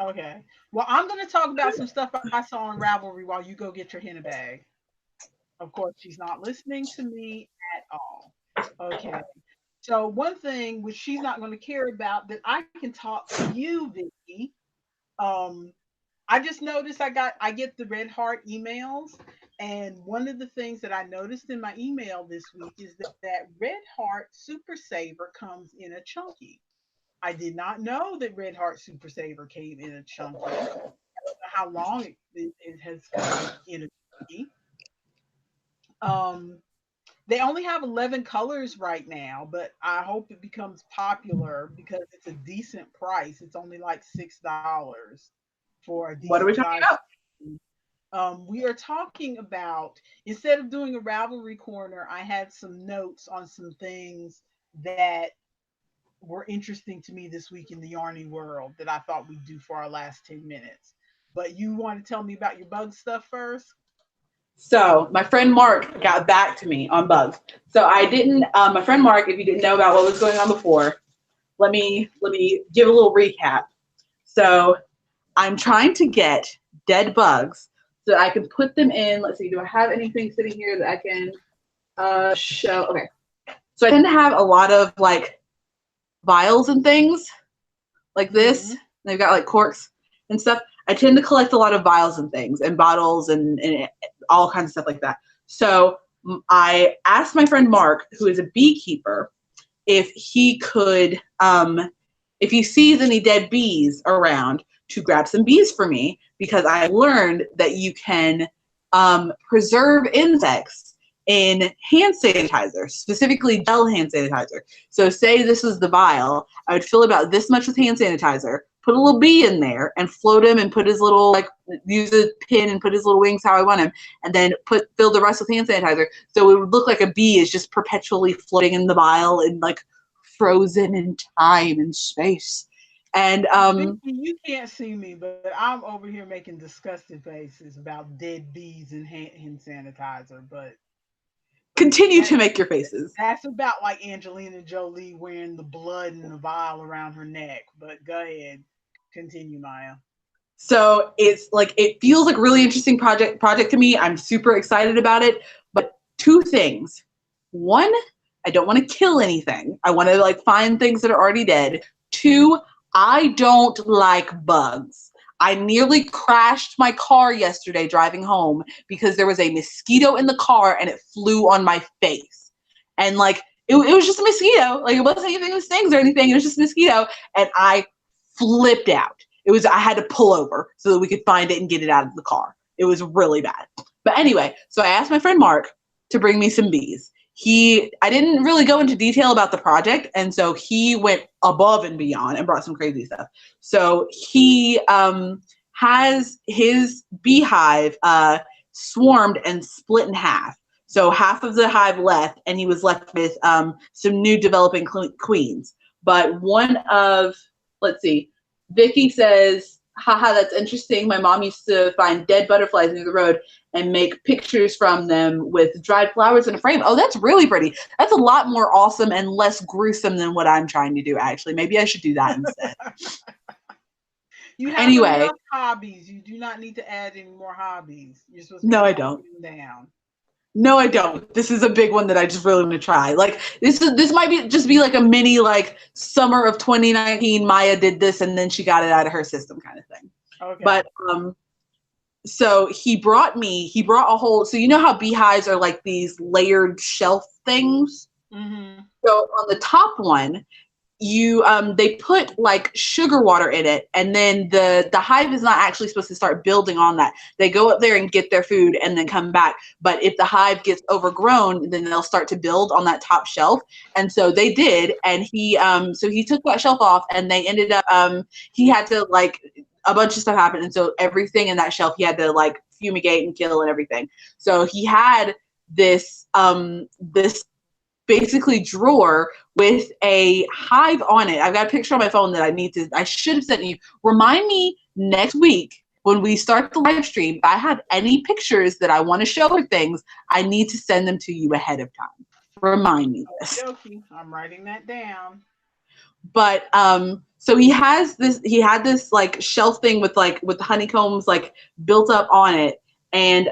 Okay. Well, I'm gonna talk about some stuff I saw on Ravelry while you go get your henna bag. Of course, she's not listening to me at all. Okay. So one thing which she's not going to care about that I can talk to you, Vicky. Um, I just noticed I get the red heart emails, and one of the things that I noticed in my email this week is that red heart super saver comes in a chunky. I did not know that red heart super saver came in a chunky. I don't know how long it has come in a chunky. Um, they only have 11 colors right now, but I hope it becomes popular because it's a decent price. It's only like $6 for a What are we decent talking size. about? We are talking about, instead of doing a Ravelry corner, I had some notes on some things that were interesting to me this week in the Yarny world that I thought we'd do for our last 10 minutes. But you want to tell me about your bug stuff first? So my friend Mark got back to me on bugs. So I didn't. My friend Mark, if you didn't know about what was going on before, let me give a little recap. So I'm trying to get dead bugs so that I can put them in. Let's see. Do I have anything sitting here that I can show? Okay. So I tend to have a lot of like vials and things like this. Mm-hmm. They've got like corks and stuff. I tend to collect a lot of vials and things and bottles and all kinds of stuff like that. So I asked my friend Mark, who is a beekeeper, if he could, if he sees any dead bees around, to grab some bees for me, because I learned that you can preserve insects in hand sanitizer, specifically gel hand sanitizer. So say this is the vial, I would fill about this much with hand sanitizer, put a little bee in there and float him and put his little, like, use a pin and put his little wings how I want him, and then fill the rest with hand sanitizer. So it would look like a bee is just perpetually floating in the vial and like frozen in time and space. And Vicky, you can't see me, but I'm over here making disgusted faces about dead bees and hand sanitizer. But continue that to make your faces. that's about like Angelina Jolie wearing the blood in the vial around her neck. But go ahead, continue, Maya. So it's like, it feels like a really interesting project to me. I'm super excited about it. But two things. One, I don't want to kill anything. I want to like find things that are already dead. Two, I don't like bugs. I nearly crashed my car yesterday driving home because there was a mosquito in the car and it flew on my face. And like it was just a mosquito. Like it wasn't anything with stings or anything. It was just a mosquito. And I flipped out. I had to pull over so that we could find it and get it out of the car. It was really bad. But anyway, so I asked my friend Mark to bring me some bees. I didn't really go into detail about the project, and so he went above and beyond and brought some crazy stuff. So he has his beehive swarmed and split in half. So half of the hive left, and he was left with some new developing queens. But let's see, Vicky says, haha, that's interesting. My mom used to find dead butterflies near the road and make pictures from them with dried flowers in a frame. Oh, that's really pretty. That's a lot more awesome and less gruesome than what I'm trying to do, actually. Maybe I should do that instead. You have Anyway, enough hobbies. You do not need to add any more hobbies. You're supposed to be no, I don't. winding down. No, I don't. This is a big one that I just really want to try. Like this might be like a mini like summer of 2019. Maya did this and then she got it out of her system kind of thing. Okay. But so he brought a whole. So you know how beehives are like these layered shelf things. Mm-hmm. So on the top one, they put like sugar water in it, and then the hive is not actually supposed to start building on that. They go up there and get their food and then come back. But if the hive gets overgrown, then they'll start to build on that top shelf. And so they did, and he took that shelf off, and they ended up he had to like, a bunch of stuff happened, and so everything in that shelf he had to like fumigate and kill and everything. So he had this this basically drawer with a hive on it. I've got a picture on my phone that I should have sent you. Remind me next week when we start the live stream, if I have any pictures that I want to show or things, I need to send them to you ahead of time. Remind me this. Okay, I'm writing that down. But so he had this like shelf thing with honeycombs like built up on it. And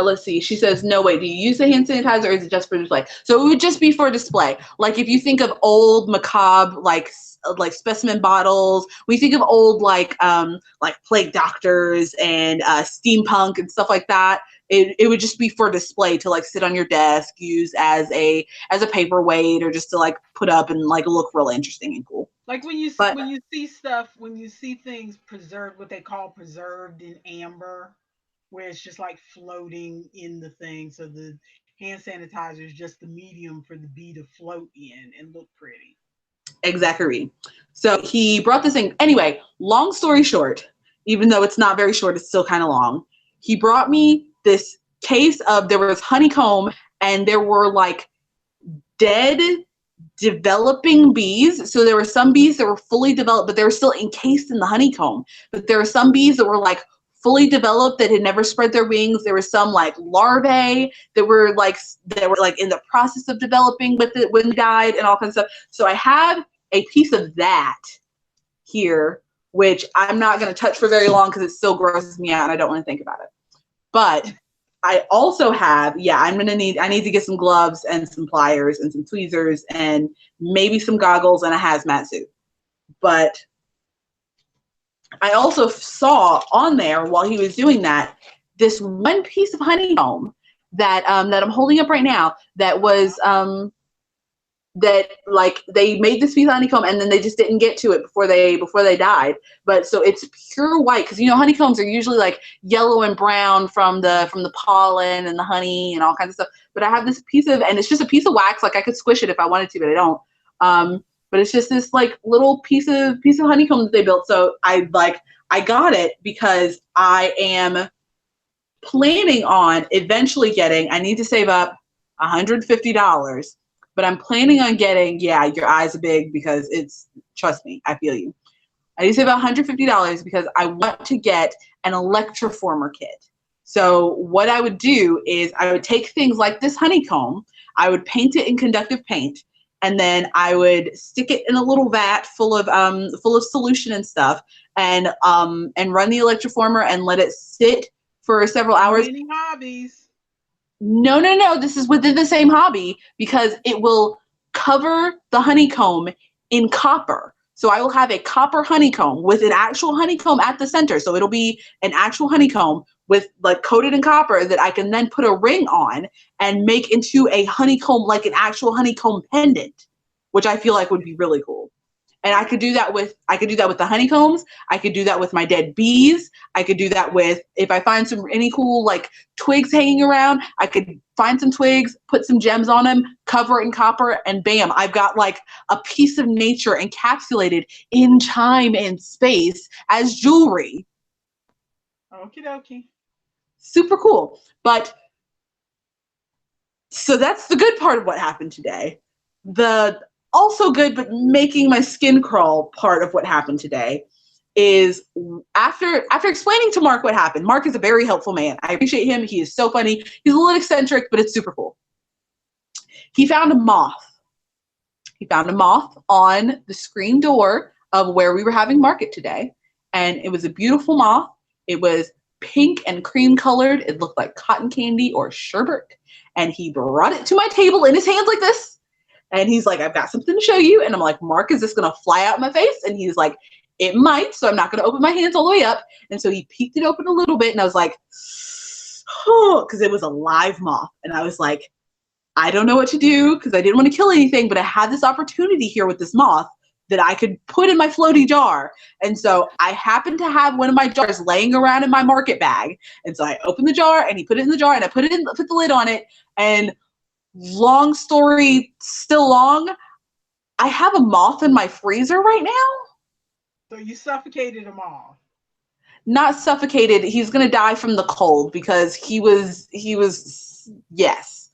Let's see. She says, no, wait, do you use the hand sanitizer or is it just for display? So it would just be for display. Like if you think of old macabre, like specimen bottles, we think of old like plague doctors and steampunk and stuff like that. It would just be for display to like sit on your desk, use as a paperweight or just to like put up and like look real interesting and cool. Like when you see things preserved, what they call preserved in amber, where it's just like floating in the thing. So the hand sanitizer is just the medium for the bee to float in and look pretty. Exactly. So he brought this thing. Anyway, long story short, even though it's not very short, it's still kind of long. He brought me this case of, there was honeycomb and there were like dead developing bees. So there were some bees that were fully developed, but they were still encased in the honeycomb. But there were some bees that were like fully developed that had never spread their wings. There were some like larvae that were like in the process of developing with it when they died and all kinds of stuff. So I have a piece of that here, which I'm not going to touch for very long because it still grosses me out and I don't want to think about it. But I also have, I need to get some gloves and some pliers and some tweezers and maybe some goggles and a hazmat suit. But I also saw on there while he was doing that, this one piece of honeycomb that I'm holding up right now that was that like they made this piece of honeycomb and then they just didn't get to it before they died. But so it's pure white, because honeycombs are usually like yellow and brown from the pollen and the honey and all kinds of stuff. But I have this piece of, and it's just a piece of wax, like I could squish it if I wanted to, but I don't. But it's just this like little piece of honeycomb that they built. So I got it because I am planning on eventually getting, I need to save up $150, but I'm planning on getting, your eyes are big because trust me, I feel you. I need to save about $150 because I want to get an electroformer kit. So what I would do is I would take things like this honeycomb, I would paint it in conductive paint, and then I would stick it in a little vat full of solution and stuff, and run the electroformer and let it sit for several hours. Many hobbies. No. This is within the same hobby because it will cover the honeycomb in copper. So I will have a copper honeycomb with an actual honeycomb at the center. So it'll be an actual honeycomb with like coated in copper that I can then put a ring on and make into a honeycomb, like an actual honeycomb pendant, which I feel like would be really cool. And I could do that with the honeycombs. I could do that with my dead bees. I could do that with, if I find any cool like twigs hanging around, I could find some twigs, put some gems on them, cover it in copper, and bam, I've got like a piece of nature encapsulated in time and space as jewelry. Okie dokie. Super cool. But so that's the good part of what happened today. The also good, but making my skin crawl part of what happened today is after explaining to Mark what happened. Mark is a very helpful man. I appreciate him. He is so funny. He's a little eccentric, but it's super cool. He found a moth. He found a moth on the screen door of where we were having market today. And it was a beautiful moth. It was pink and cream colored. It looked like cotton candy or sherbet. And he brought it to my table in his hands like this. And he's like, I've got something to show you. And I'm like, Mark, is this going to fly out in my face? And he's like, it might. So I'm not going to open my hands all the way up. And so he peeked it open a little bit. And I was like, oh, because it was a live moth. And I was like, I don't know what to do because I didn't want to kill anything. But I had this opportunity here with this moth that I could put in my floaty jar. And so I happened to have one of my jars laying around in my market bag. And so I opened the jar and he put it in the jar and I put the lid on it. And long story still long, I have a moth in my freezer right now. So you suffocated a moth. Not suffocated. He's going to die from the cold because he was, yes.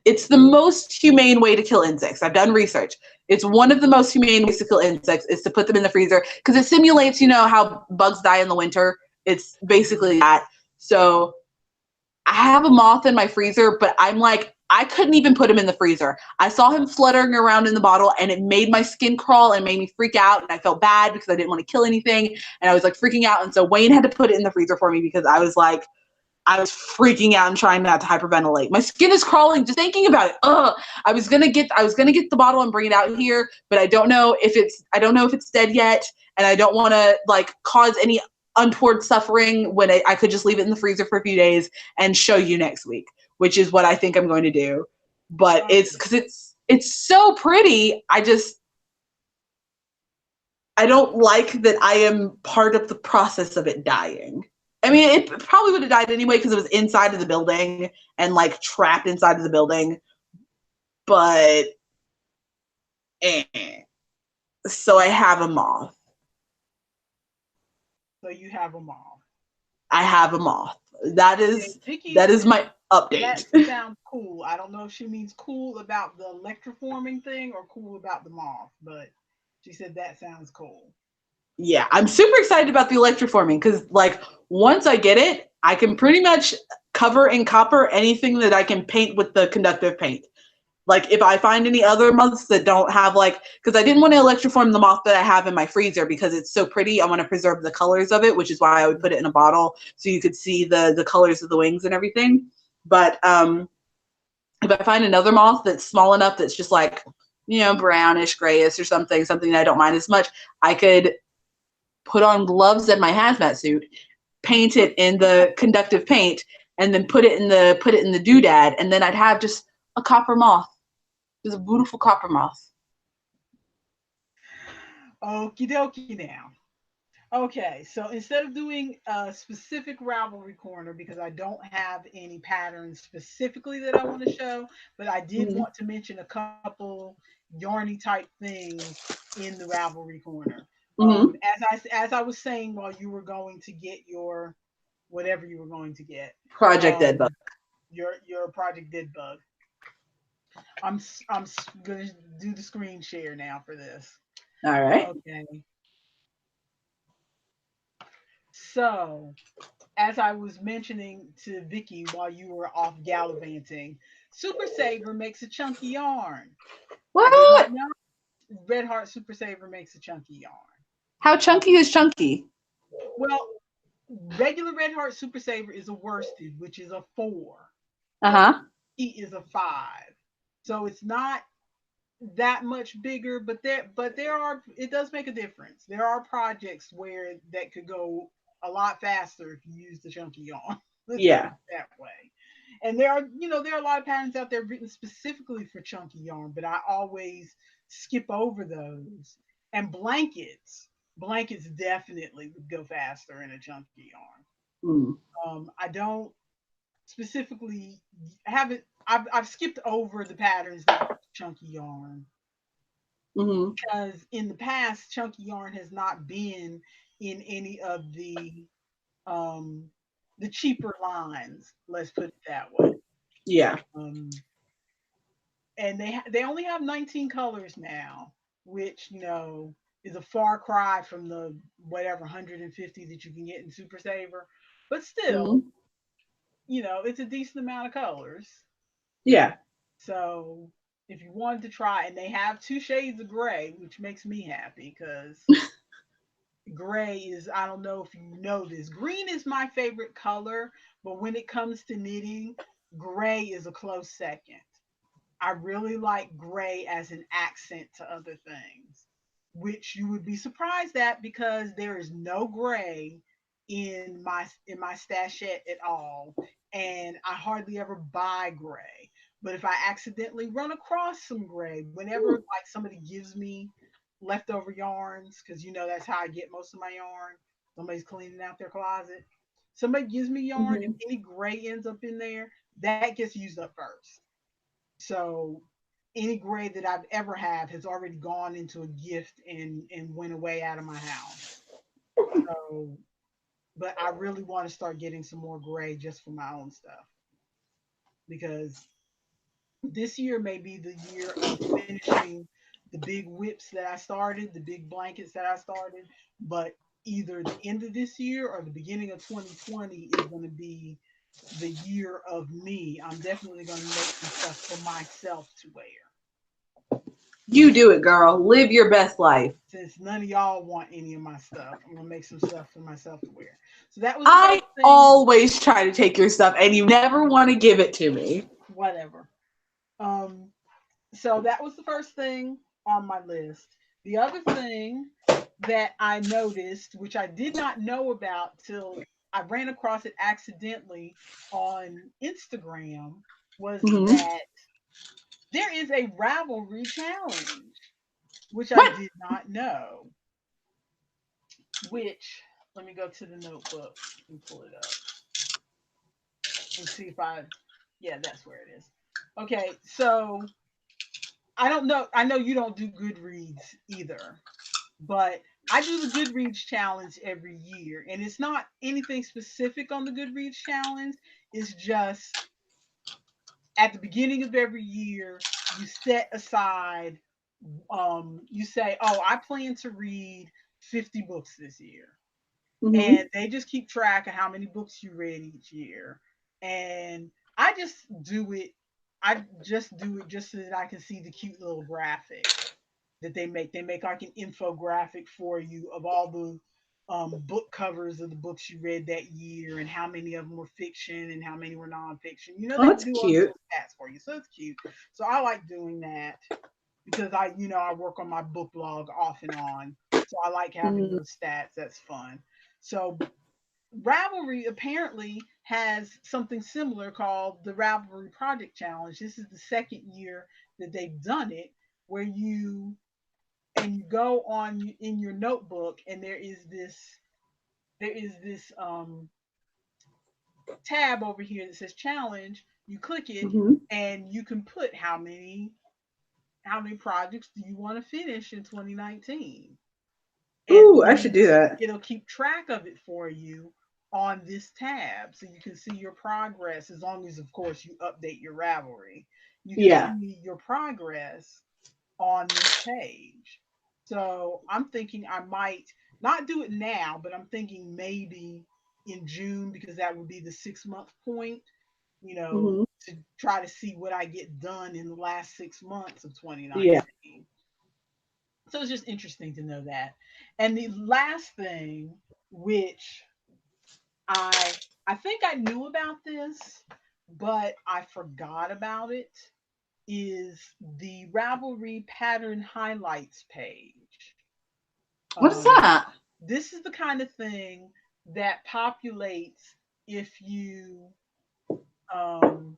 It's the most humane way to kill insects. I've done research. It's one of the most humane ways to kill insects is to put them in the freezer because it simulates, how bugs die in the winter. It's basically that. So I have a moth in my freezer, but I'm like, I couldn't even put him in the freezer. I saw him fluttering around in the bottle and it made my skin crawl and made me freak out. And I felt bad because I didn't want to kill anything. And I was like freaking out. And so Wayne had to put it in the freezer for me because I was like, I was freaking out and trying not to hyperventilate. My skin is crawling just thinking about it. Ugh. I was gonna get the bottle and bring it out here, but I don't know if it's dead yet, and I don't want to like cause any untoward suffering when I could just leave it in the freezer for a few days and show you next week, which is what I think I'm going to do. But it's because it's so pretty. I don't like that I am part of the process of it dying. I mean, it probably would have died anyway because it was inside of the building and like trapped inside of the building. But so I have a moth. So you have a moth. I have a moth. That is my update. That sounds cool. I don't know if she means cool about the electroforming thing or cool about the moth, but she said that sounds cool. Yeah, I'm super excited about the electroforming because like once I get it, I can pretty much cover in copper anything that I can paint with the conductive paint. Like if I find any other moths that don't have like, because I didn't want to electroform the moth that I have in my freezer because it's so pretty. I want to preserve the colors of it, which is why I would put it in a bottle so you could see the colors of the wings and everything. But if I find another moth that's small enough that's just like, you know, brownish, grayish or something that I don't mind as much, I could put on gloves and my hazmat suit, paint it in the conductive paint, and then put it in the doodad, and then I'd have just a copper moth. Just a beautiful copper moth. Okie dokie now. Okay, so instead of doing a specific Ravelry corner, because I don't have any patterns specifically that I want to show, but I did want to mention a couple yarny type things in the Ravelry corner. As I was saying while you were going to get your whatever you were going to get, Project Dead Bug. Your Project Dead Bug. I'm gonna do the screen share now for this. All right. Okay. So, as I was mentioning to Vicky while you were off gallivanting, Super Saver makes a chunky yarn. What? I did not know Red Heart Super Saver makes a chunky yarn. How chunky is chunky? Well, regular Red Heart Super Saver is a worsted, which is a 4. He is a 5. So it's not that much bigger, but there are, it does make a difference. There are projects where that could go a lot faster if you use the chunky yarn. Yeah. That way. And there are a lot of patterns out there written specifically for chunky yarn, but I always skip over those. And blankets definitely would go faster in a chunky yarn. I don't specifically I've skipped over the patterns that are chunky yarn. Because in the past, chunky yarn has not been in any of the cheaper lines. Let's put it that way. Yeah. And they only have 19 colors now, which is a far cry from the whatever 150 that you can get in Super Saver, but still, it's a decent amount of colors. Yeah. So if you wanted to try, and they have 2 shades of gray, which makes me happy because gray is, I don't know if you know this, green is my favorite color, but when it comes to knitting, gray is a close second. I really like gray as an accent to other things, which you would be surprised at because there is no gray in my stashette at all, and I hardly ever buy gray. But if I accidentally run across some gray, whenever like somebody gives me leftover yarns, because that's how I get most of my yarn. Somebody's cleaning out their closet. Somebody gives me yarn, and any gray ends up in there, that gets used up first. So any gray that I've ever had has already gone into a gift and went away out of my house. So, but I really want to start getting some more gray just for my own stuff, because this year may be the year of finishing the big whips that I started, the big blankets that I started, but either the end of this year or the beginning of 2020 is going to be the year of me. I'm definitely going to make some stuff for myself to wear. You do it, girl. Live your best life. since none of y'all want any of my stuff, I'm gonna make some stuff for myself to wear. So that was the I first thing. always try to take your stuff and you never want to give it to me. Whatever. Um, so that was the first thing on my list. The other thing that I noticed, which I did not know about till I ran across it accidentally on Instagram, was Mm-hmm. that there is a Ravelry challenge, which I What? did not know. Which, let me go to the notebook and pull it up and see if yeah, that's where it is. Okay, so I don't know. I know you don't do Goodreads either, but I do the Goodreads challenge every year, and it's not anything specific on the Goodreads challenge. It's just at the beginning of every year, you set aside, you say, oh, I plan to read 50 books this year. Mm-hmm. And they just keep track of how many books you read each year. And I just do it. I just do it just so that I can see the cute little graphic that they make. They make like an infographic for you of all the book covers of the books you read that year and how many of them were fiction and how many were nonfiction. You know, Oh, they that's do all these cute. little stats for you. So it's cute. So I like doing that because I work on my book blog off and on. So I like having Mm-hmm. those stats. That's fun. So Ravelry apparently has something similar called the Ravelry Project Challenge. This is the second year that they've done it, where you go on in your notebook, and there is this tab over here that says challenge. You click it, Mm-hmm. and you can put how many projects do you want to finish in 2019, and Ooh, I should do that. it'll keep track of it for you on this tab, so you can see your progress. As long as, of course, you update your Ravelry, you can Yeah. see your progress on this page. So I'm thinking I might not do it now, but I'm thinking maybe in June, because that would be the 6 month point, Mm-hmm. to try to see what I get done in the last 6 months of Yeah. 2019. So it's just interesting to know that. And the last thing, which I I think I knew about this, but I forgot about it, is the Ravelry pattern highlights page. What is Um, that? this is the kind of thing that populates if um,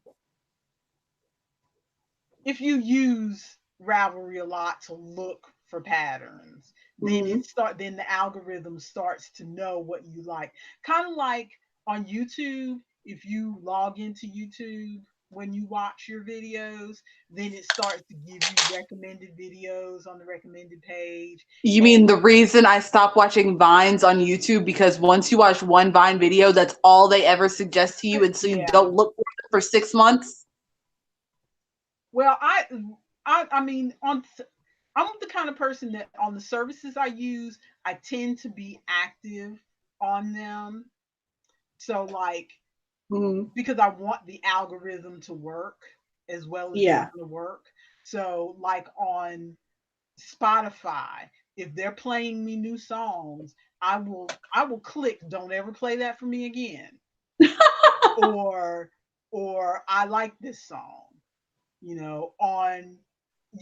you use Ravelry a lot to look for patterns. Mm-hmm. Then the algorithm starts to know what you like. Kind of like on YouTube, if you log into YouTube when you watch your videos, then it starts to give you recommended videos on the recommended page. You And mean the reason I stopped watching Vines on YouTube? Because once you watch one Vine video, that's all they ever suggest to you, and so you yeah, don't look for it for 6 months? well, I mean, I'm the kind of person that on the services I use, I tend to be active on them. So like, Mm-hmm. because I want the algorithm to work as well as it's Yeah. going to work. So like on Spotify, if they're playing me new songs, I will click don't ever play that for me again, or I like this song. On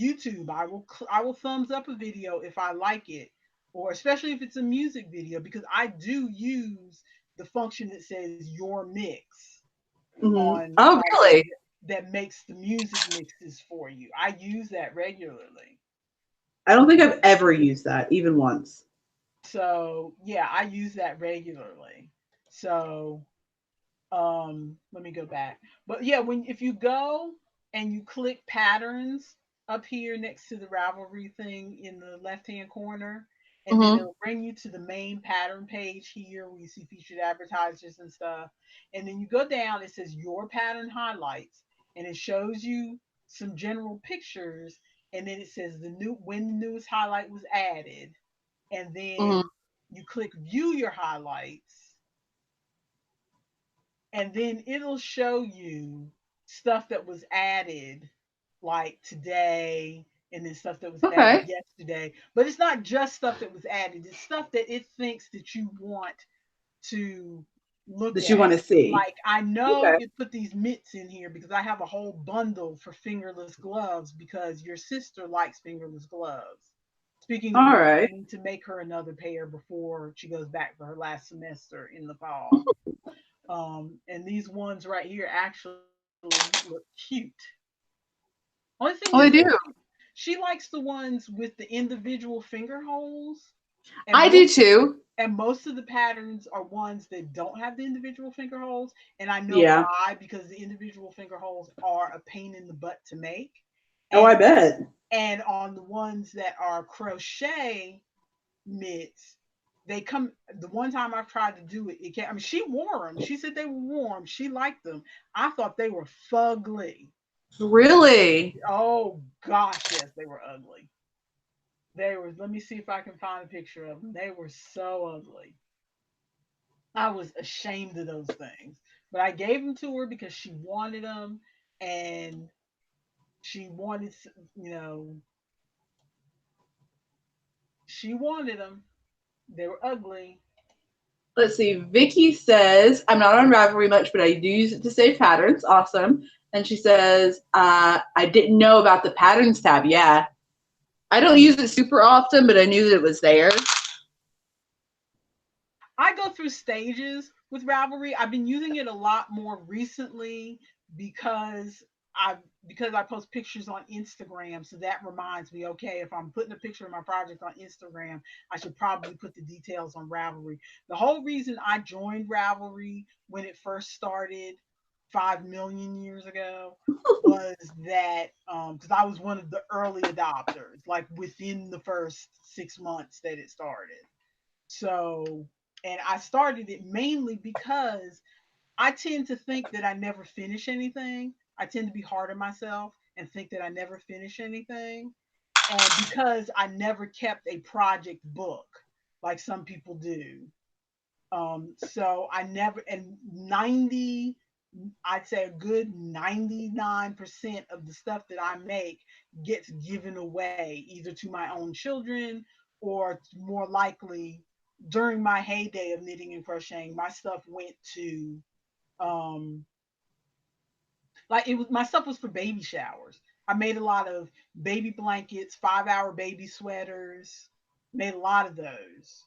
YouTube, I will thumbs up a video if I like it, or especially if it's a music video, because I do use the function that says your mix Mm-hmm. on Oh, Ravelry, really? that makes the music mixes for you. I use that regularly. I don't think I've ever used that, even once. So yeah, I use that regularly. So let me go back. But yeah, when if you go and you click patterns up here next to the Ravelry thing in the left hand corner, and then Mm-hmm. it'll bring you to the main pattern page here where you see featured advertisers and stuff. And then you go down, it says your pattern highlights, and it shows you some general pictures, and then it says when the newest highlight was added, and Mm-hmm. then you click view your highlights, and then it'll show you stuff that was added like today and then stuff that was added Okay. yesterday. But it's not just stuff that was added, it's stuff that it thinks that you want to look That you at. want to see. Like I know Okay. it put these mitts in here because I have a whole bundle for fingerless gloves because your sister likes fingerless gloves. Speaking of All which, right. I need to make her another pair before she goes back for her last semester in the fall. And these ones right here actually look cute. Only thing is, Oh, I do. she likes the ones with the individual finger holes, and I do too. most of the patterns are ones that don't have the individual finger holes, and I know Yeah. why, because the individual finger holes are a pain in the butt to make. Oh, I And bet. on the ones that are crochet mitts, they come, the one time I've tried to do it, it can't. I mean, she wore them, she said they were warm, she liked them. I thought they were fugly. Really? Oh gosh, yes, they were ugly. They were, let me see if I can find a picture of them. They were so ugly. I was ashamed of those things. But I gave them to her because she wanted them, and she wanted, you know, she wanted them. They were ugly. Let's see. Vicky says, I'm not on Ravelry much, but I do use it to save patterns. Awesome. And she says, I didn't know about the patterns tab. Yeah. I don't use it super often, but I knew that it was there. I go through stages with Ravelry. I've been using it a lot more recently because I I post pictures on Instagram, so that reminds me, okay, if I'm putting a picture of my project on Instagram, I should probably put the details on Ravelry. The whole reason I joined Ravelry when it first started 5 million years ago was that because I was one of the early adopters, like within the first 6 months that it started. So, and I started it mainly because I tend to think that I never finish anything. I tend to be hard on myself and think that I never finish anything. And because I never kept a project book like some people do. So I never, and 90, I'd say a good 99% of the stuff that I make gets given away either to my own children or more likely during my heyday of knitting and crocheting, my stuff went to um like it was, my stuff was for baby showers. I made a lot of baby blankets, 5-hour baby sweaters, made a lot of those.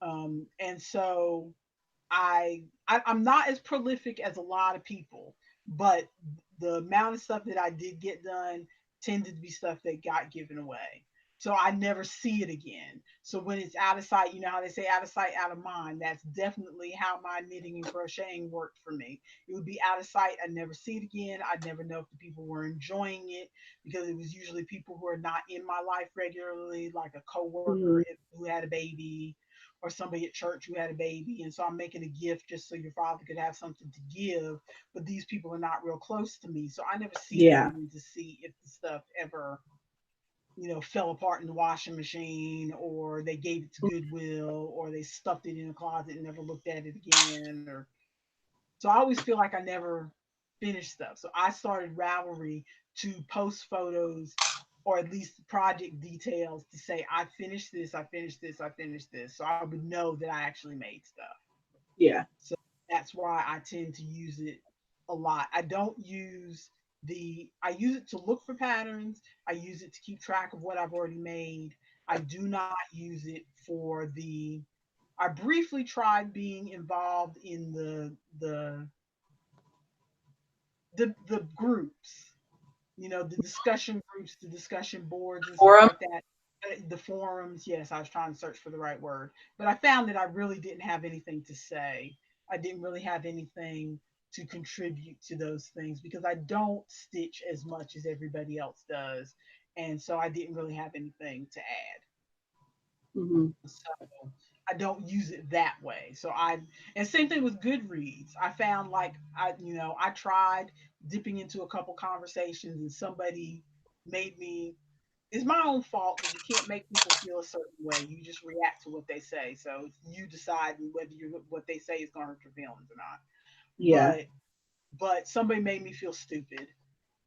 And so I'm not as prolific as a lot of people, but the amount of stuff that I did get done tended to be stuff that got given away. So I never see it again. So when it's out of sight, you know how they say out of sight, out of mind. That's definitely how my knitting and crocheting worked for me. It would be out of sight. I'd never see it again. I'd never know if the people were enjoying it because it was usually people who are not in my life regularly, like a coworker Mm-hmm. who had a baby or somebody at church who had a baby, and so I'm making a gift just so your father could have something to give. But these people are not real close to me, so I never see it Yeah. again to see if the stuff ever, fell apart in the washing machine, or they gave it to Goodwill, or they stuffed it in a closet and never looked at it again. Or so I always feel like I never finished stuff. So I started Ravelry to post photos or at least project details to say I finished this, I finished this, I finished this. So I would know that I actually made stuff. Yeah. So that's why I tend to use it a lot. I use it to look for patterns. I use it to keep track of what I've already made. I do not use it for the I briefly tried being involved in the groups, the discussion groups, the discussion boards and stuff Forum. like that. The forums, yes, I was trying to search for the right word, but I found that I really didn't have anything to say. I didn't really have anything to contribute to those things because I don't stitch as much as everybody else does. And so I didn't really have anything to add. Mm-hmm. So I don't use it that way. And same thing with Goodreads. I found like I tried dipping into a couple conversations and somebody made me, it's my own fault because you can't make people feel a certain way. You just react to what they say. So it's you deciding whether what they say is going to hurt your feelings or not. Yeah. But somebody made me feel stupid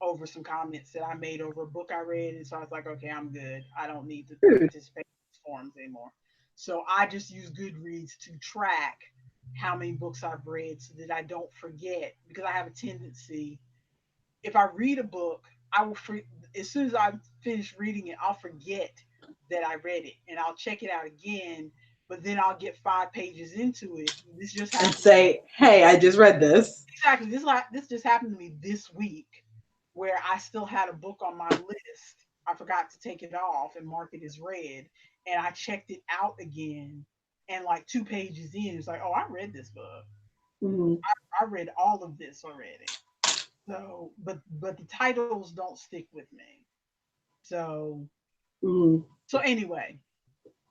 over some comments that I made over a book I read. And so I was like, okay, I'm good. I don't need to Rude. participate in these forums anymore. So I just use Goodreads to track how many books I've read so that I don't forget, because I have a tendency, if I read a book, I will as soon as I finish reading it, I'll forget that I read it and I'll check it out again. But then I'll get 5 pages into it. This just And happened to me. say, hey, I just read this. Exactly. This just happened to me this week, where I still had a book on my list. I forgot to take it off and mark it as read, and I checked it out again. And like 2 pages in, it's like, oh, I read this book. Mm-hmm. I read all of this already. So, but the titles don't stick with me. So Mm-hmm. so anyway,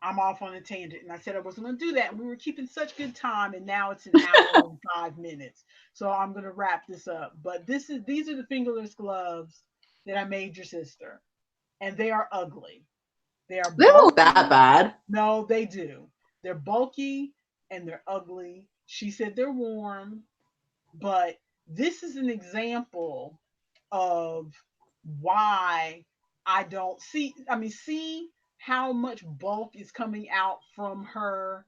I'm off on a tangent, and I said I wasn't going to do that. And we were keeping such good time, and now it's an hour and 5 minutes. So I'm going to wrap this up. But these are the fingerless gloves that I made your sister, and they are ugly. They are They don't look that bulky. bad. No, they do. They're bulky and they're ugly. She said they're warm, but this is an example of why I don't see. I mean, see how much bulk is coming out from her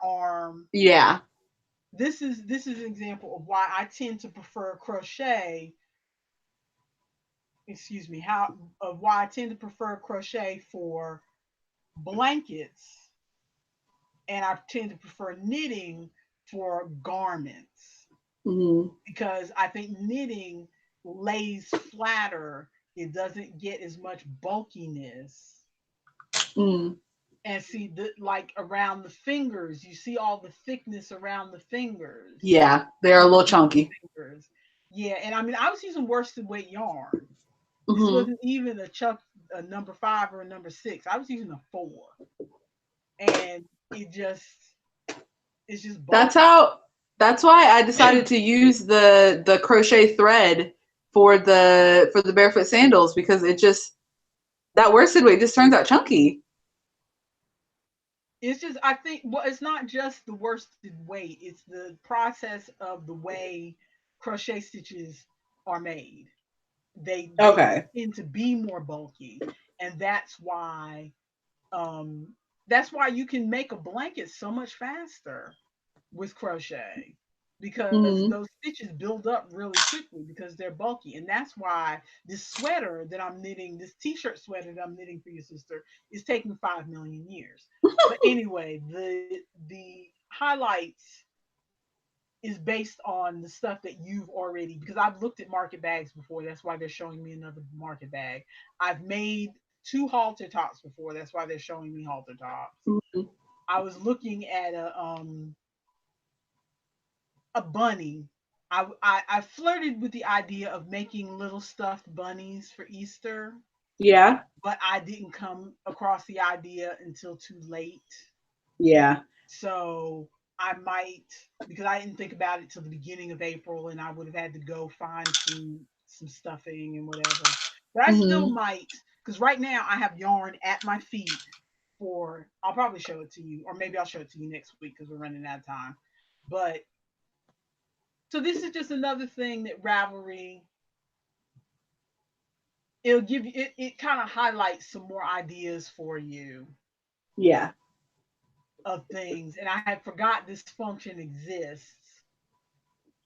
arm. Yeah. This is an example of why I tend to prefer crochet. Excuse me, how of why I tend to prefer crochet for blankets, and I tend to prefer knitting for garments, Mm-hmm. because I think knitting lays flatter. It doesn't get as much bulkiness. Mm. And see, the like around the fingers, you see all the thickness around the fingers. Yeah, they're a With the little knitted chunky. fingers. Yeah, and I mean, I was using worsted weight yarn. This Mm-hmm. wasn't even a number 5 or a number 6. I was using a 4, and it's just That's bulky. how. That's why I decided to use the crochet thread for the barefoot sandals, because it just, that worsted weight just turns out chunky. It's just, I think, well, it's not just the worsted weight, it's the process of the way crochet stitches are made. They Okay. tend to be more bulky, and um that's why you can make a blanket so much faster with crochet, because Mm-hmm. those stitches build up really quickly because they're bulky. And that's why this sweater that I'm knitting, this t-shirt sweater that I'm knitting for your sister, is taking 5 million years. But anyway, the highlights is based on the stuff that you've already, because I've looked at market bags before. That's why they're showing me another market bag. I've made 2 halter tops before. That's why they're showing me halter tops. Mm-hmm. I was looking at a bunny. I flirted with the idea of making little stuffed bunnies for Easter, Yeah. but I didn't come across the idea until too late. Yeah. So I might, because I didn't think about it till the beginning of April, and I would have had to go find some stuffing and whatever. But I still Mm-hmm. might, because right now I have yarn at my feet for. I'll probably show it to you, or maybe I'll show it to you next week because we're running out of time. But so this is just another thing that Ravelry, it'll give you, it kind of highlights some more ideas for you Yeah. of things. And I had forgot this function exists,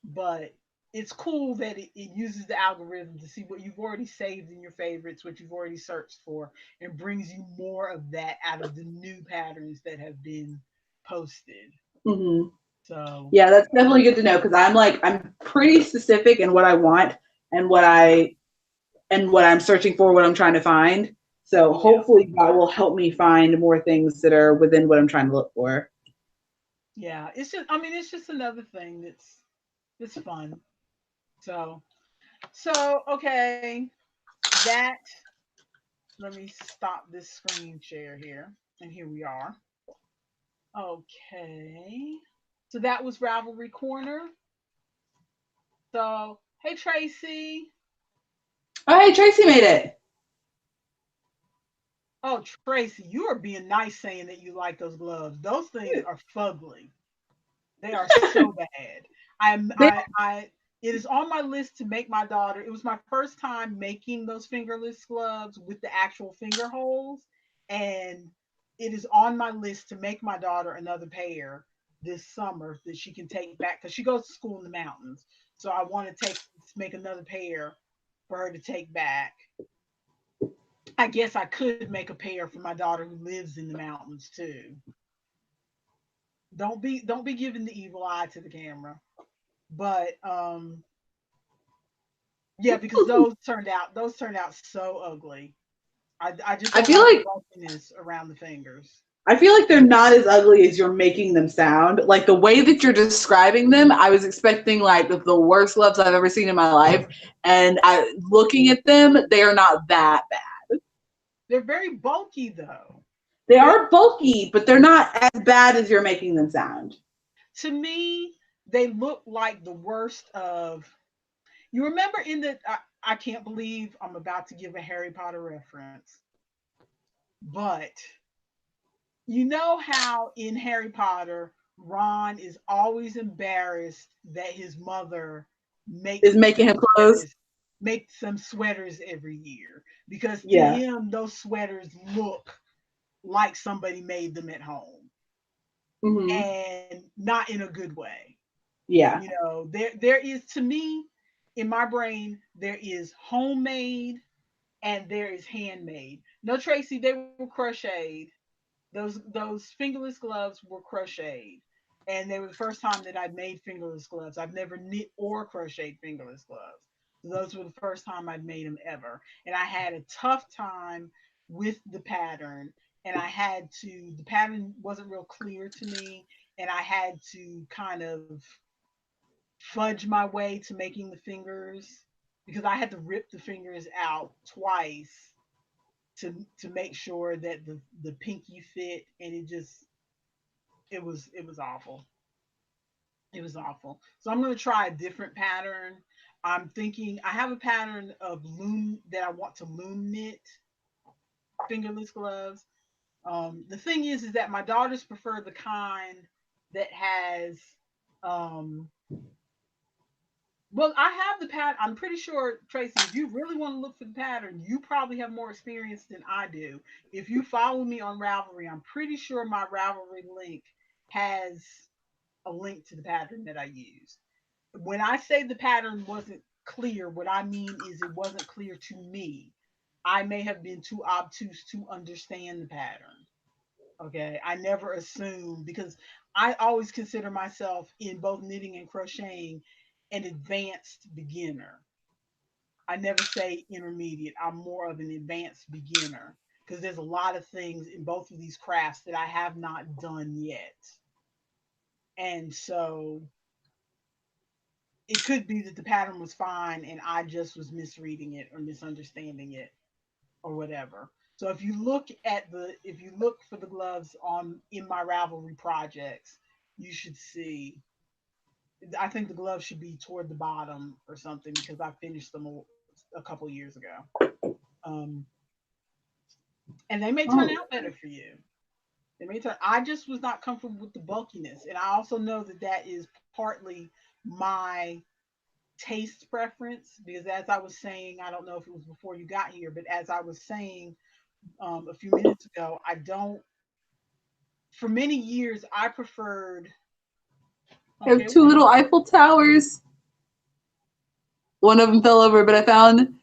but it's cool that it uses the algorithm to see what you've already saved in your favorites, what you've already searched for, and brings you more of that out of the new patterns that have been posted. Mm-hmm. So Yeah, that's definitely good to know, because I'm pretty specific in what I want and what I'm searching for, what I'm trying to find. So yeah, hopefully that will help me find more things that are within what I'm trying to look for. yeah, it's just, I mean, it's just another thing that's fun. So okay, that, let me stop this screen share here, and here we are. Okay, so that was Ravelry Corner. So hey Tracy. Oh, hey, Tracy made it. Oh Tracy, you are being nice saying that you like those gloves. Those things are fugly. They are so bad. I'm They, I It is on my list to make my daughter. It was my first time making those fingerless gloves with the actual finger holes. And it is on my list to make my daughter another pair this summer that she can take back because she goes to school in the mountains. So I want to make another pair for her to take back. I guess I could make a pair for my daughter who lives in the mountains too. Don't be giving the evil eye to the camera. But yeah, because those turned out so ugly. I just I don't feel like the like bulkiness around the fingers. they're not as ugly as you're making them sound. Like the way that you're describing them, I was expecting like the worst gloves I've ever seen in my life, and looking at them, they are not that bad. They're very bulky though. They They are bulky, but they're not as bad as you're making them sound. To me, they look like the worst of. You remember in the I can't believe I'm about to give a Harry Potter reference, but you know how in Harry Potter Ron is always embarrassed that his mother Is makes making them him clothes. sweaters every year because to Yeah. him those sweaters look like somebody made them at home Hmm. and not in a good way. Yeah. There is, to me, in my brain, there is homemade and there is handmade. No, Tracy, they were crocheted. Those fingerless gloves were crocheted, and they were the first time that I'd made fingerless gloves. I've never knit or crocheted fingerless gloves. So those were the first time I'd made them ever, and I had a tough time with the pattern. And the pattern wasn't real clear to me, and I had to kind of fudge my way to making the fingers because I had to rip the fingers out twice to make sure that the pinky fit, and it was awful. It was awful. So I'm going to try a different pattern. I'm thinking I have a pattern of loom that I want to loom knit fingerless gloves. The thing is that my daughters prefer the kind that has um, well, I have the pattern. I'm pretty sure, Tracy, if you really want to look for the pattern, you probably have more experience than I do. If you follow me on Ravelry, I'm pretty sure my Ravelry link has a link to the pattern that I use. When I say the pattern wasn't clear, what I mean is it wasn't clear to me. I may have been too obtuse to understand the pattern. Okay. I never assumed because I always consider myself in both knitting and crocheting an advanced beginner. I never say intermediate. I'm more of an advanced beginner because there's a lot of things in both of these crafts that I have not done yet. And so it could be that the pattern was fine and I just was misreading it or misunderstanding it or whatever. So if you look for the gloves on in my Ravelry projects, you should see. I think the gloves should be toward the bottom or something because I finished them a couple years ago. Um, and they may turn Oh. out better for you. They may turn. I just was not comfortable with the bulkiness, and I also know that that is partly my taste preference because as I was saying, I don't know if it was before you got here, but as I was saying a few minutes ago, I don't. For many years, I preferred. I have Okay, two little Eiffel Towers. One of them fell over, but I found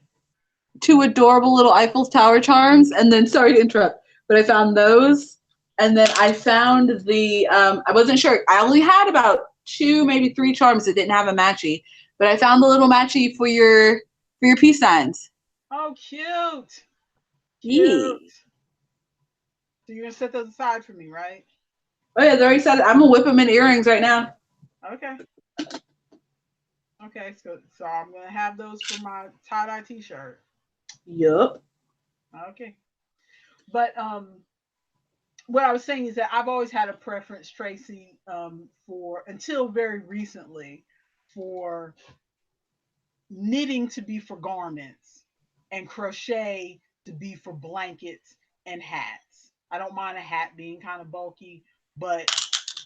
two adorable little Eiffel Tower charms. And then, sorry to interrupt, but I found those. And then I found I wasn't sure. I only had about two, maybe three charms that didn't have a matchy. But I found the little matchy for your peace signs. oh, cute, cute. Yee. So you're gonna set those aside for me, right? Oh yeah, they already said it. I'm gonna whip them in earrings right now. Okay. Okay. So I'm gonna have those for my tie dye T-shirt. Yup. Okay. But what I was saying is that I've always had a preference, Tracy, for until very recently, for knitting to be for garments and crochet to be for blankets and hats. I don't mind a hat being kind of bulky, but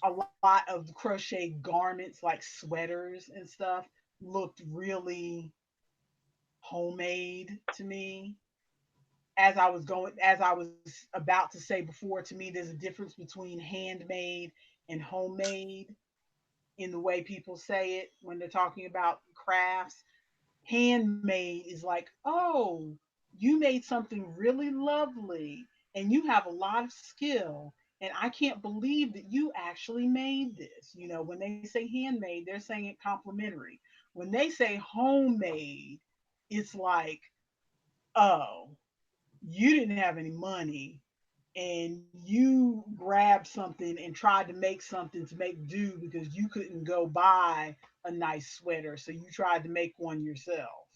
a lot of the crochet garments like sweaters and stuff, looked really homemade to me. As I was about to say before, to me, there's a difference between handmade and homemade in the way people say it when they're talking about crafts. Handmade is like, oh, you made something really lovely and you have a lot of skill. And I can't believe that you actually made this. When they say handmade, they're saying it complimentary. When they say homemade, it's like, oh, you didn't have any money and you grabbed something and tried to make something to make do because you couldn't go buy a nice sweater. So you tried to make one yourself.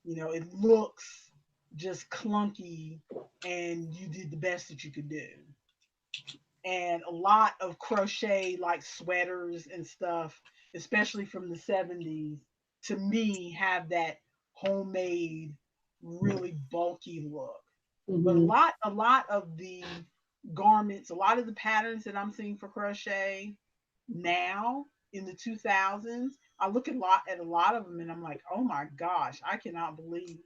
It looks just clunky and you did the best that you could do. And a lot of crochet like sweaters and stuff, especially from the 70s, to me have that homemade, really bulky look. But a Mm-hmm. lot a lot of the garments, a lot of the patterns that I'm seeing for crochet now in the 2000s, I look at a lot of them and I'm like, oh my gosh, I cannot believe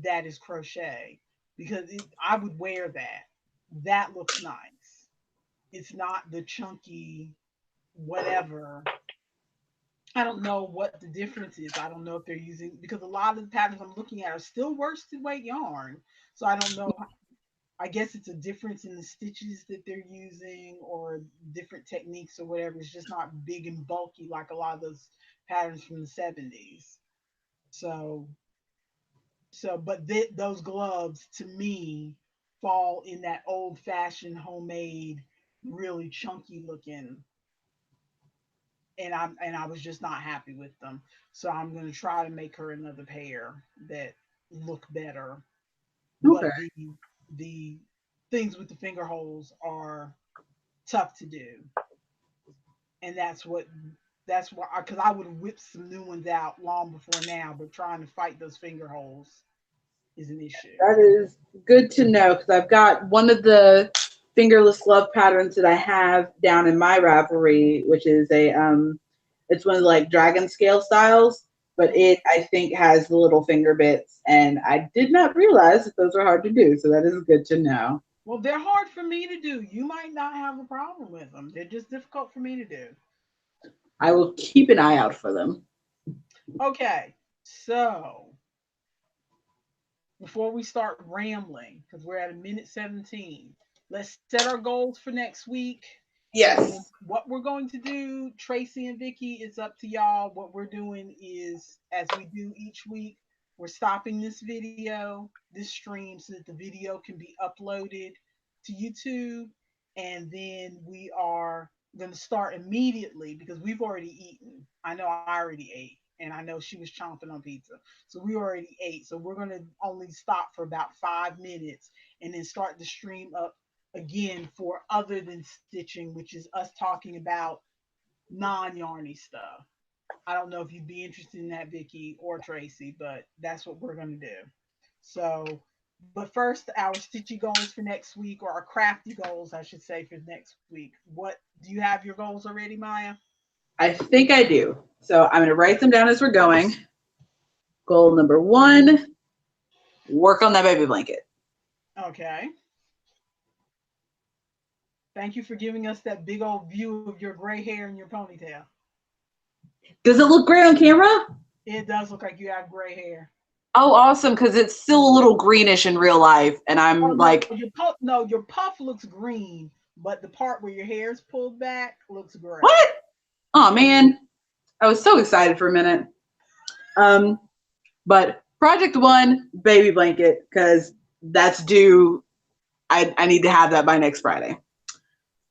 that is crochet because I would wear that. That looks nice. It's not the chunky whatever. I don't know what the difference is. I don't know if they're using, because a lot of the patterns I'm looking at are still worsted weight yarn. So I don't know. I guess it's a difference in the stitches that they're using or different techniques or whatever. It's just not big and bulky like a lot of those patterns from the 70s. So but those gloves to me fall in that old fashioned homemade, really chunky looking, and I was just not happy with them. So I'm gonna try to make her another pair that look better. Okay. But the things with the finger holes are tough to do, and that's why because I would have whipped some new ones out long before now, but trying to fight those finger holes is an issue. That is good to know because I've got one of the fingerless glove patterns that I have down in my Ravelry, which is it's one of the like dragon scale styles, but Mhm. it I think has the little finger bits, and I did not realize that those are hard to do. So that is good to know. Well, they're hard for me to do. You might not have a problem with them. They're just difficult for me to do. I will keep an eye out for them. Okay, so before we start rambling, because we're at a minute 17, let's set our goals for next week. And then Yes. what we're going to do, Tracy and Vicky, it's up to y'all. What we're doing is, as we do each week, we're stopping this video, this stream, so that the video can be uploaded to YouTube. And then we are going to start immediately because we've already eaten. I know I already ate, and I know she was chomping on pizza. So we already ate. So we're going to only stop for about 5 minutes and then start the stream up again for other than stitching, which is us talking about non-yarny stuff. I don't know if you'd be interested in that, Vicky or Tracy, but that's what we're going to do. So, but first, our stitchy goals for next week, or our crafty goals, I should say, for next week. What do you have your goals already, Maya? I think I do. So I'm going to write them down as we're going. Goal number one, work on that baby blanket. Okay. Thank you for giving us that big old view of your gray hair and your ponytail. Does it look great on camera? It does look like you have gray hair. Oh, awesome, because it's still a little greenish in real life. And Oh I'm no, like, your puff looks green, but the part where your hair is pulled back looks gray. what? Oh, man. I was so excited for a minute. Um, but project one, baby blanket, because that's due. I need to have that by next Friday.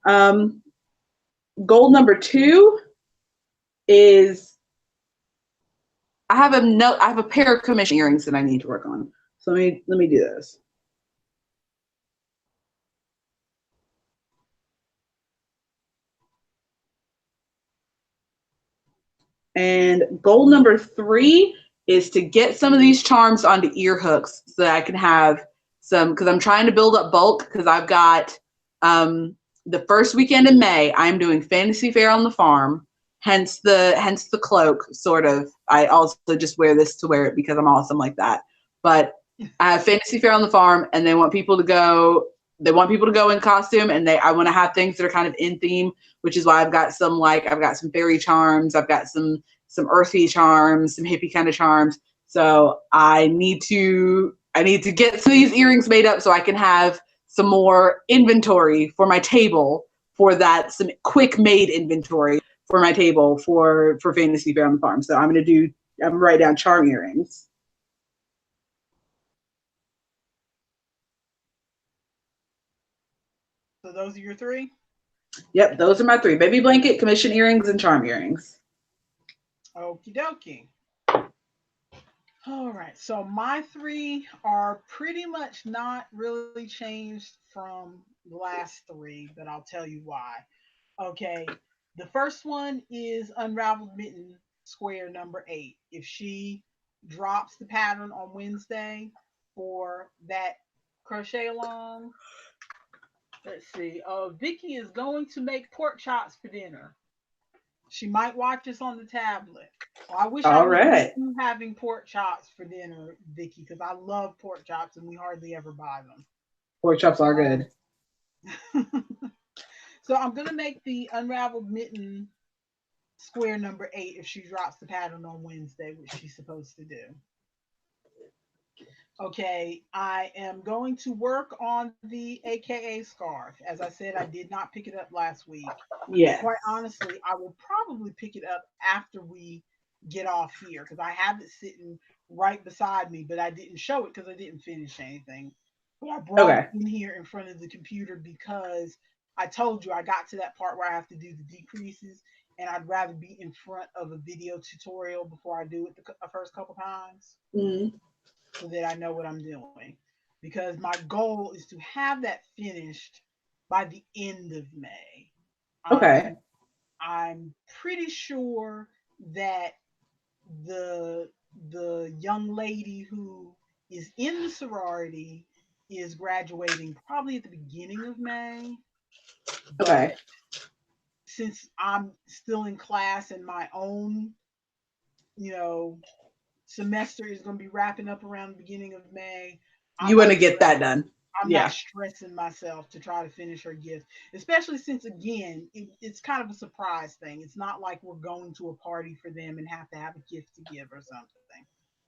Um, goal number two is I have a pair of commission earrings that I need to work on. So let me do this. And goal number three is to get some of these charms onto ear hooks so that I can have some, because I'm trying to build up bulk because I've got the first weekend in May, I'm doing Fantasy Fair on the farm. hence the cloak, sort of. I also just wear this to wear it because I'm awesome like that. But I have Fantasy Fair on the farm, and they want people to go. They want people to go in costume, and I want to have things that are kind of in theme, which is why I've got some fairy charms, I've got some earthy charms, some hippie kind of charms. So I need to get some of these earrings made up so I can have some more inventory for my table for that, some quick made inventory for my table for Fantasy Fair on the farm. So I'm gonna write down charm earrings. So those are your three? Yep, those are my three: baby blanket, commission earrings, and charm earrings. Okie dokie. All right. So my three are pretty much not really changed from the last three, but I'll tell you why. Okay. The first one is Unraveled Mitten Square number 8. If she drops the pattern on Wednesday for that crochet along, let's see. Vicky is going to make pork chops for dinner. She might watch us on the tablet. Well, I wish I All was with right. you having pork chops for dinner, Vicky, because I love pork chops and we hardly ever buy Pork chops are good. them. So I'm gonna make the Unraveled Mitten Square number 8 if she drops the pattern on Wednesday, which she's supposed to do. Okay, I am going to work on the AKA scarf. As I said, I did not pick it up last week. Yes. Quite honestly, I will probably pick it up after we get off here because I have it sitting right beside me, but I didn't show it because I didn't finish anything. But I brought Okay. it in here in front of the computer because I told you I got to that part where I have to do the decreases, and I'd rather be in front of a video tutorial before I do it the first couple times Mm-hmm. so that I know what I'm doing. Because my goal is to have that finished by the end of May. Okay. I'm pretty sure that the the young lady who is in the sorority is graduating probably at the beginning of May, Okay. but since I'm still in class and my own, you know, semester is going to be wrapping up around the beginning of May, I'm You want not to get that stressing. done? I'm not Yeah. stressing myself to try to finish her gift, especially since again it's kind of a surprise thing. It's not like we're going to a party for them and have to have a gift to give or something.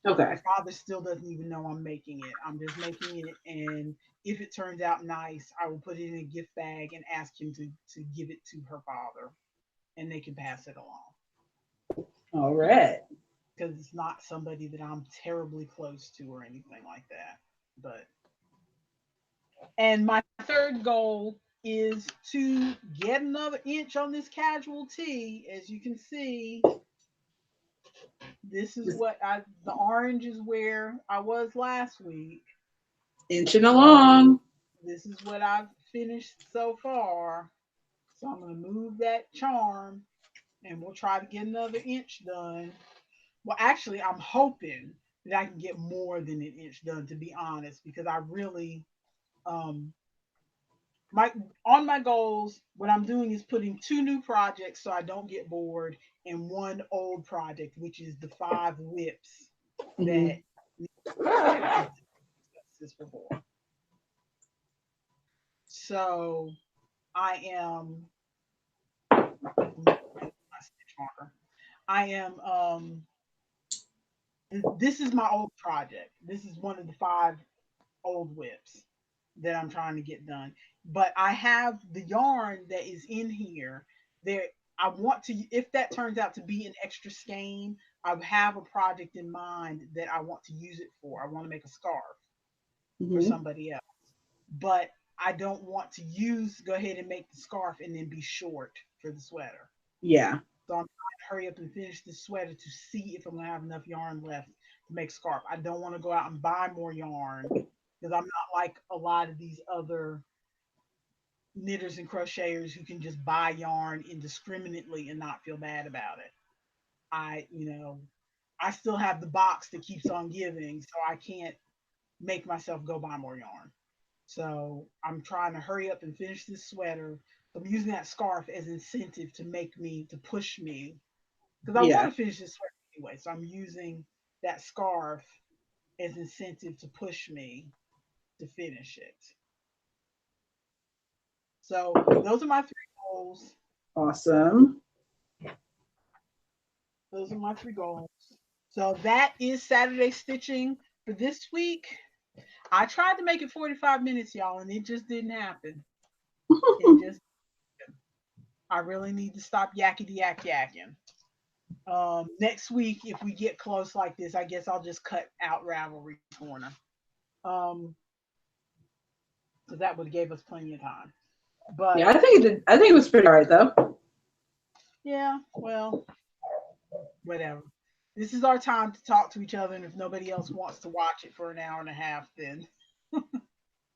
Okay. Her father still doesn't even know I'm making it. I'm just making it, and if it turns out nice, I will put it in a gift bag and ask him to give it to her father, and they can pass it along All right. because it's not somebody that I'm terribly close to or anything like that. But and my third goal is to get another inch on this casual tee. As you can see, this is Just what the orange is where I was last week. inching So along. this is what I've finished so far. So I'm going to move that charm and we'll try to get another inch done. Well, actually, I'm hoping that I can get more than an inch done, to be honest, because I really, um, my on my goals, what I'm doing is putting two new projects so I don't get bored, and one old project, which is the 5 whips that Mm-hmm. I've discussed this before. So I am my stitch marker. I am this is my old project. This is one of the 5 old whips that I'm trying to get done. But I have the yarn that is in here. There, I want to. If that turns out to be an extra skein, I have a project in mind that I want to use it for. I want to make a scarf for Mm-hmm. somebody else, but I don't want to go ahead and make the scarf and then be short for the sweater. Yeah. So I'm trying to hurry up and finish the sweater to see if I'm gonna have enough yarn left to make scarf. I don't want to go out and buy more yarn because I'm not like a lot of these other knitters and crocheters who can just buy yarn indiscriminately and not feel bad about it. I still have the box that keeps on giving, so I can't make myself go buy more yarn. So I'm trying to hurry up and finish this sweater. I'm using that scarf as incentive to push me, because I want Yeah. to finish this sweater anyway. So I'm using that scarf as incentive to push me to finish it. So those are my three goals. Awesome. Those are my three goals. So that is Saturday stitching for this week. I tried to make it 45 minutes, y'all, and it just didn't happen. It just, I really need to stop yakety yakking. Next week, if we get close like this, I guess I'll just cut out Ravelry Corner. Because that would have gave us plenty of time. Yeah, But I think it did. I think it was pretty all right though. yeah, well, whatever. This is our time to talk to each other, and if nobody else wants to watch it for an hour and a half, then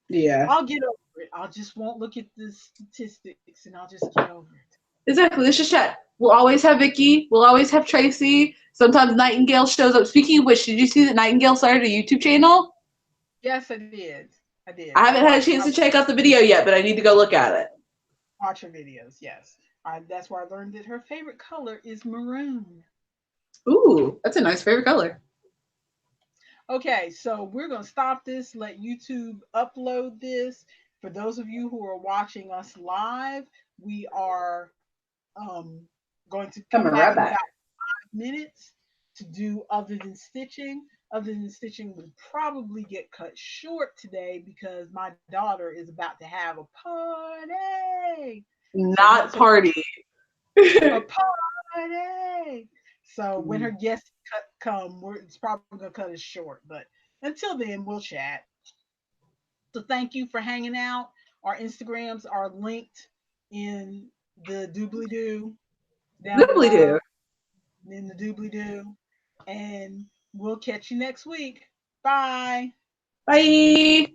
Yeah. I'll get over it. I just won't look at the statistics, and I'll just get over it. Exactly. Let's just chat. We'll always have Vicky. We'll always have Tracy. Sometimes Nightingale shows up. Speaking of which, did you see that Nightingale started a YouTube channel? Yes, I did. I did. I haven't had a chance to check out the video yet, but I need to go look at it. Watch her videos. Yes, that's where I learned that her favorite color is maroon. Ooh, that's a nice favorite color. Okay, so we're going to stop this, let YouTube upload this. For those of you who are watching us live, we are going to come Coming back right in back. about 5 minutes to do other than stitching. Other than stitching would probably get cut short today because my daughter is about to have a party. Not party. A party. So when her guests come, it's probably gonna cut us short. But until then, we'll chat. So thank you for hanging out. Our Instagrams are linked in the doobly doo down Doobly below. doo. In the doobly doo, and we'll catch you next week. Bye. Bye.